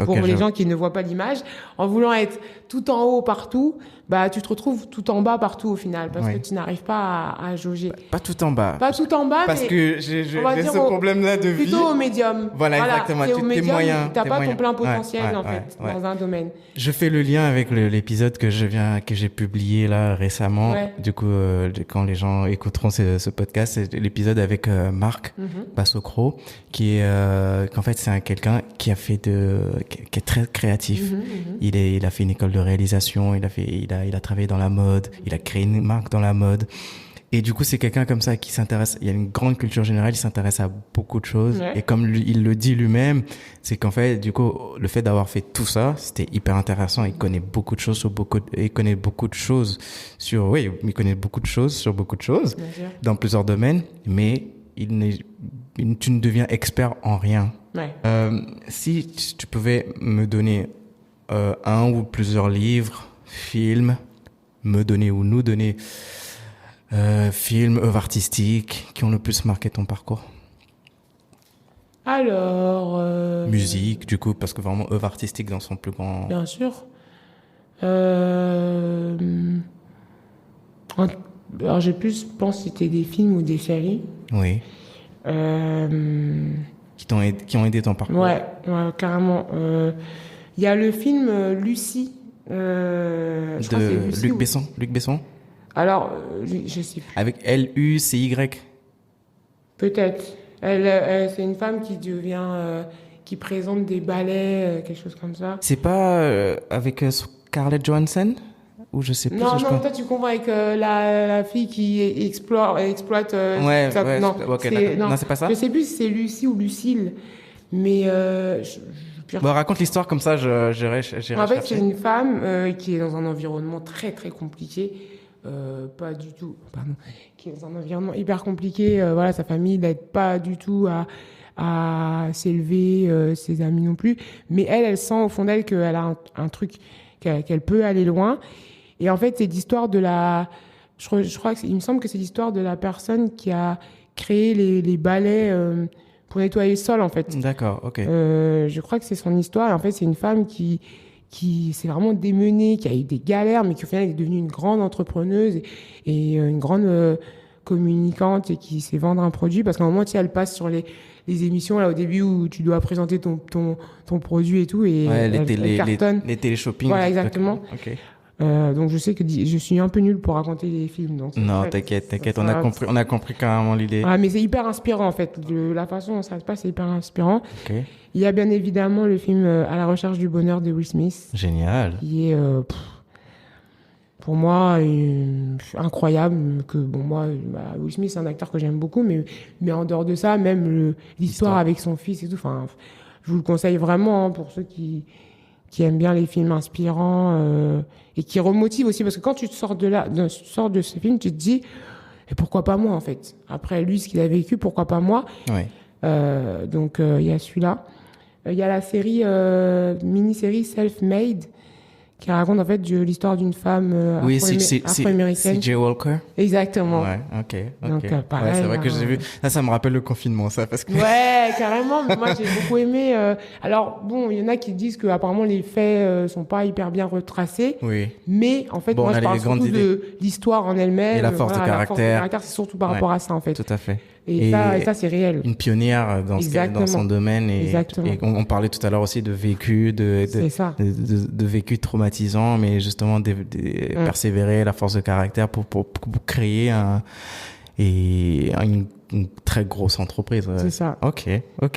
pour les gens qui ne voient pas l'image, en voulant être tout en haut partout, bah, tu te retrouves tout en bas partout au final, parce que tu n'arrives pas à jauger. Pas tout en bas. Pas tout en bas, parce mais que j'ai ce problème-là de vie. Plutôt au médium. Voilà, exactement. T'es moyen. T'as pas moyen. ton plein potentiel, en fait, dans un domaine. Je fais le lien avec l'épisode que j'ai publié là récemment. Ouais. Du coup, quand les gens écouteront ce podcast, c'est l'épisode avec Marc Bassocro, qu'en fait, c'est quelqu'un qui a fait qui est très créatif. Il a fait une école de réalisation, il a travaillé dans la mode, il a créé une marque dans la mode. Et du coup, c'est quelqu'un comme ça qui s'intéresse, il y a une grande culture générale, il s'intéresse à beaucoup de choses. Ouais. Et comme il le dit lui-même, c'est qu'en fait, du coup, le fait d'avoir fait tout ça, c'était hyper intéressant. Il connaît beaucoup de choses sur beaucoup de choses dans plusieurs domaines, mais tu ne deviens expert en rien. Ouais. Si tu pouvais me donner un ou plusieurs livres, films, nous donner films, œuvres artistiques qui ont le plus marqué ton parcours. Alors... Musique, du coup, parce que vraiment œuvres artistiques dans son plus grand... Bien sûr. Alors j'ai plus, je pense, citer des films ou des séries. Oui. Qui ont aidé ton parcours. Ouais, carrément. Il y a le film Lucie. De Luc Besson. Alors, je sais plus. Avec L-U-C-Y. Peut-être. Elle, c'est une femme qui devient, qui présente des ballets, quelque chose comme ça. C'est pas avec Scarlett Johansson? Ou je sais plus. Non, toi tu confonds avec la fille qui exploite. Ouais, non, ok, d'accord. Non, c'est pas ça? Je sais plus si c'est Lucie ou Lucille, mais Bon, raconte l'histoire comme ça, j'irai en fait, chercher. c'est une femme qui est dans un environnement très très compliqué. Pas du tout, pardon, qui est dans un environnement hyper compliqué. Voilà, sa famille n'aide pas du tout à s'élever, ses amis non plus. Mais elle sent au fond d'elle qu'elle a un truc, qu'elle peut aller loin. Et en fait, c'est l'histoire de la... Je crois il me semble que c'est l'histoire de la personne qui a créé les balais pour nettoyer le sol, en fait. D'accord, ok. Je crois que c'est son histoire. Et en fait, c'est une femme qui s'est vraiment démenée, qui a eu des galères, mais qui au final est devenue une grande entrepreneuse et une grande communicante et qui sait vendre un produit. Parce qu'à un moment, tu sais, elle passe sur les émissions là au début où tu dois présenter ton produit et tout. Et Ouais, elle cartonne. les téléshopping. Voilà, exactement. Ok. Donc je sais que je suis un peu nulle pour raconter les films. Donc Non, t'inquiète, on a compris carrément l'idée. Ah, mais c'est hyper inspirant en fait. La façon dont ça se passe, c'est hyper inspirant. Ok. Il y a bien évidemment le film À la recherche du bonheur de Will Smith. Génial. Qui est pour moi incroyable. Que bon, moi, Will Smith c'est un acteur que j'aime beaucoup, mais en dehors de ça, même l'histoire avec son fils et tout. Enfin, je vous le conseille vraiment pour ceux qui aiment bien les films inspirants et qui remotivent aussi, parce que quand tu sors de ce film, tu te dis et pourquoi pas moi en fait. Après lui, ce qu'il a vécu, pourquoi pas moi. Ouais. Donc il y a celui-là. Il y a la série mini-série Self-Made qui raconte en fait l'histoire d'une femme afro-américaine. C.J. Walker. Exactement. Ouais, ok. Donc, pareil, ouais, c'est vrai que j'ai vu. Ça me rappelle le confinement, ça, parce que. Ouais, carrément. Mais moi, j'ai beaucoup aimé. Alors, bon, il y en a qui disent que apparemment les faits sont pas hyper bien retracés. Oui. Mais en fait, moi, je parle surtout de l'histoire en elle-même. Et la force de caractère. La force de caractère, c'est surtout par rapport à ça, en fait. Tout à fait. Et ça, c'est réel. Une pionnière dans son domaine. Et on parlait tout à l'heure aussi de vécu, de vécu traumatisant, mais justement persévérer, la force de caractère pour créer une très grosse entreprise. C'est ça. Ok.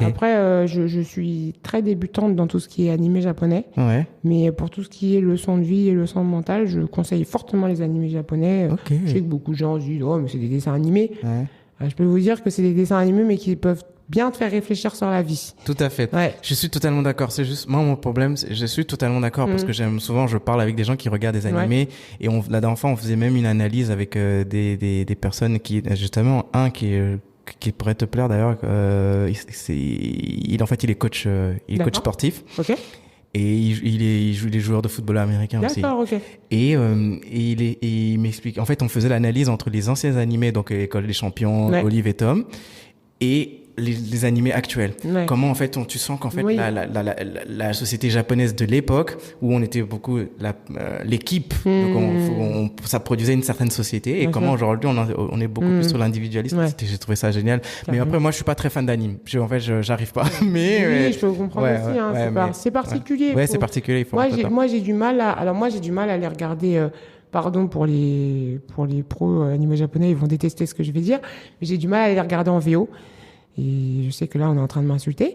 Après, je suis très débutante dans tout ce qui est animé japonais. Ouais. Mais pour tout ce qui est leçon de vie et leçon mentale, je conseille fortement les animés japonais. Okay. Je sais que beaucoup de gens disent « Oh, mais c'est des dessins animés. Ouais. » Je peux vous dire que c'est des dessins animés, mais qui peuvent bien te faire réfléchir sur la vie. Tout à fait. Ouais. Je suis totalement d'accord. C'est juste, moi, mon problème, je suis totalement d'accord parce que je parle avec des gens qui regardent des animés et la dernière fois, on faisait même une analyse avec des personnes justement, un qui pourrait te plaire d'ailleurs, en fait, il est coach sportif. Ok. Et il joue les joueurs de football américain aussi. D'accord, ok. Et il m'explique. En fait, on faisait l'analyse entre les anciens animés, donc École des champions, Olive et Tom, et les animés actuels. Ouais. Comment en fait tu sens qu'en fait la société japonaise de l'époque où on était beaucoup l'équipe, donc ça produisait une certaine société et comment aujourd'hui on est beaucoup plus sur l'individualisme. Ouais. J'ai trouvé ça génial. Mais après moi je suis pas très fan d'anime. En fait j'arrive pas. Mais je peux comprendre aussi. C'est particulier. Ouais, c'est particulier. Il faut moi j'ai du mal à les regarder. Pardon pour les pros animés japonais, ils vont détester ce que je vais dire, mais j'ai du mal à les regarder en VO. Et je sais que là, on est en train de m'insulter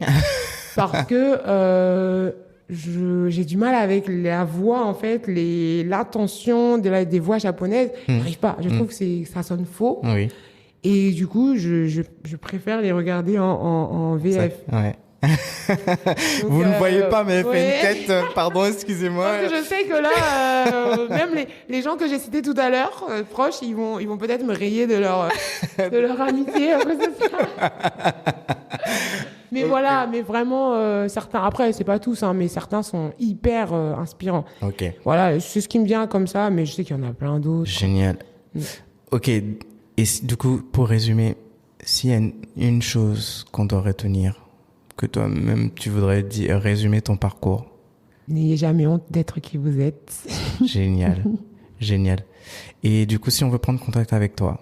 parce que j'ai du mal avec la voix, en fait, l'intention des voix japonaises. J'arrive pas. Je trouve que ça sonne faux. Oui. Et du coup, je préfère les regarder en VF. Ouais. Donc, vous ne voyez pas, mais elle fait une tête. Pardon, excusez-moi. Parce que je sais que là, même les gens que j'ai cités tout à l'heure, proches, ils vont peut-être me rayer de leur amitié après ça. Mais voilà, mais vraiment certains. Après, c'est pas tous, mais certains sont hyper inspirants. Ok. Voilà, c'est ce qui me vient comme ça, mais je sais qu'il y en a plein d'autres. Génial. Ok. Et du coup, pour résumer, s'il y a une chose qu'on doit retenir, que toi-même tu voudrais résumer ton parcours. N'ayez jamais honte d'être qui vous êtes. Génial. Génial. Et du coup, si on veut prendre contact avec toi?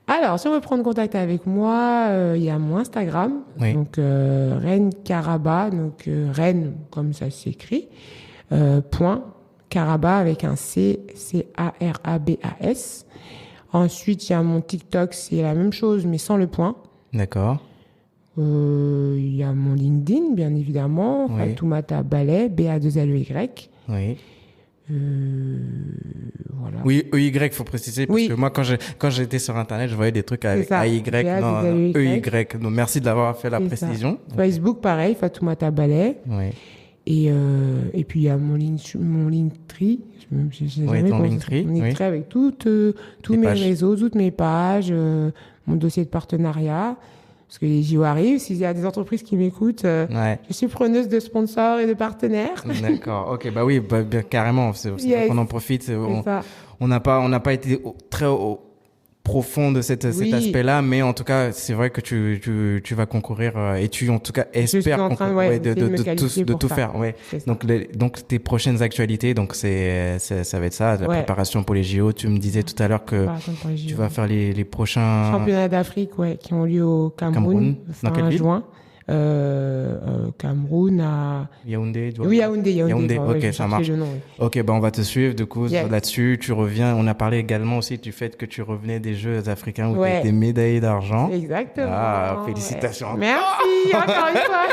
Alors, si on veut prendre contact avec moi, il y a mon Instagram. Oui. Donc, Reine Caraba. Donc, Reine, comme ça s'écrit. Point. Caraba avec un C. C-A-R-A-B-A-S. Ensuite, il y a mon TikTok. C'est la même chose, mais sans le point. D'accord. Il y a mon LinkedIn, bien évidemment, Oui. Fatoumata Ballet, B-A-2-L-E-Y. Oui. Voilà. Oui, EY, faut préciser, parce Oui. que moi, quand j'étais sur Internet, je voyais des trucs avec ça. AY, non, EY. Donc, merci d'avoir fait la C'est précision. ça. Facebook, pareil, Fatoumata Ballet. Oui. Et puis, il y a mon Linktree. Oui, ton Linktree. Mon Linktree avec tous Les mes pages. réseaux, toutes mes pages, mon dossier de partenariat. Parce que les JO arrivent. S'il y a des entreprises qui m'écoutent, Ouais. je suis preneuse de sponsors et de partenaires. D'accord. Ok. Bah oui, bien, carrément. C'est Yes. vrai qu'on en profite. C'est ça. On n'a pas été très profond de cet Oui. aspect-là, mais en tout cas, c'est vrai que tu vas concourir et tu, en tout cas, suis espères en train, concourir, essayer de me qualifier de pour tout ça. faire. Ouais. C'est ça. Donc tes prochaines actualités, donc ça va être ça, la préparation pour les JO. Tu me disais tout à l'heure que tu vas faire les prochains championnats d'Afrique, qui ont lieu au Cameroun, Dans quelle ville? juin. Cameroun à Yaoundé. oui, Yaoundé. Ok, ça marche. Le nom, oui. Ok, on va te suivre du coup Yes. là-dessus. Tu reviens. On a parlé également aussi du fait que tu revenais des Jeux africains où tu Ouais. étais médaillé d'argent. Exactement. Ah, félicitations. Ouais. Merci encore une fois.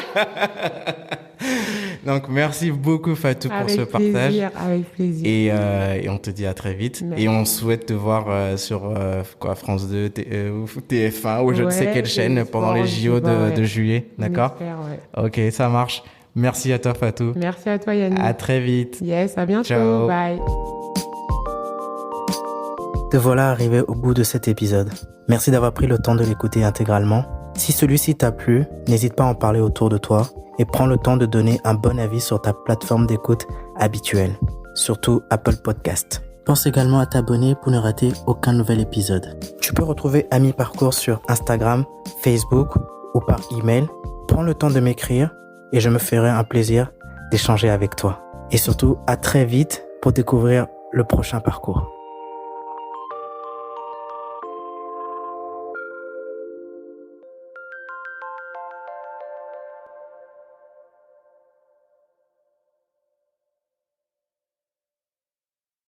Donc merci beaucoup Fatou pour ce partage. Avec plaisir. Et on te dit à très vite. Merci. Et on souhaite te voir sur France 2, TF1 ou je ne sais quelle chaîne pendant les JO de juillet. D'accord? Ok, ça marche. Merci à toi Fatou. Merci à toi Yannick. À très vite. Yes, à bientôt. Ciao. Bye. Te voilà arrivé au bout de cet épisode. Merci d'avoir pris le temps de l'écouter intégralement. Si celui-ci t'a plu, n'hésite pas à en parler autour de toi et prends le temps de donner un bon avis sur ta plateforme d'écoute habituelle, surtout Apple Podcast. Pense également à t'abonner pour ne rater aucun nouvel épisode. Tu peux retrouver Ami Parcours sur Instagram, Facebook ou par email. Prends le temps de m'écrire et je me ferai un plaisir d'échanger avec toi. Et surtout, à très vite pour découvrir le prochain parcours.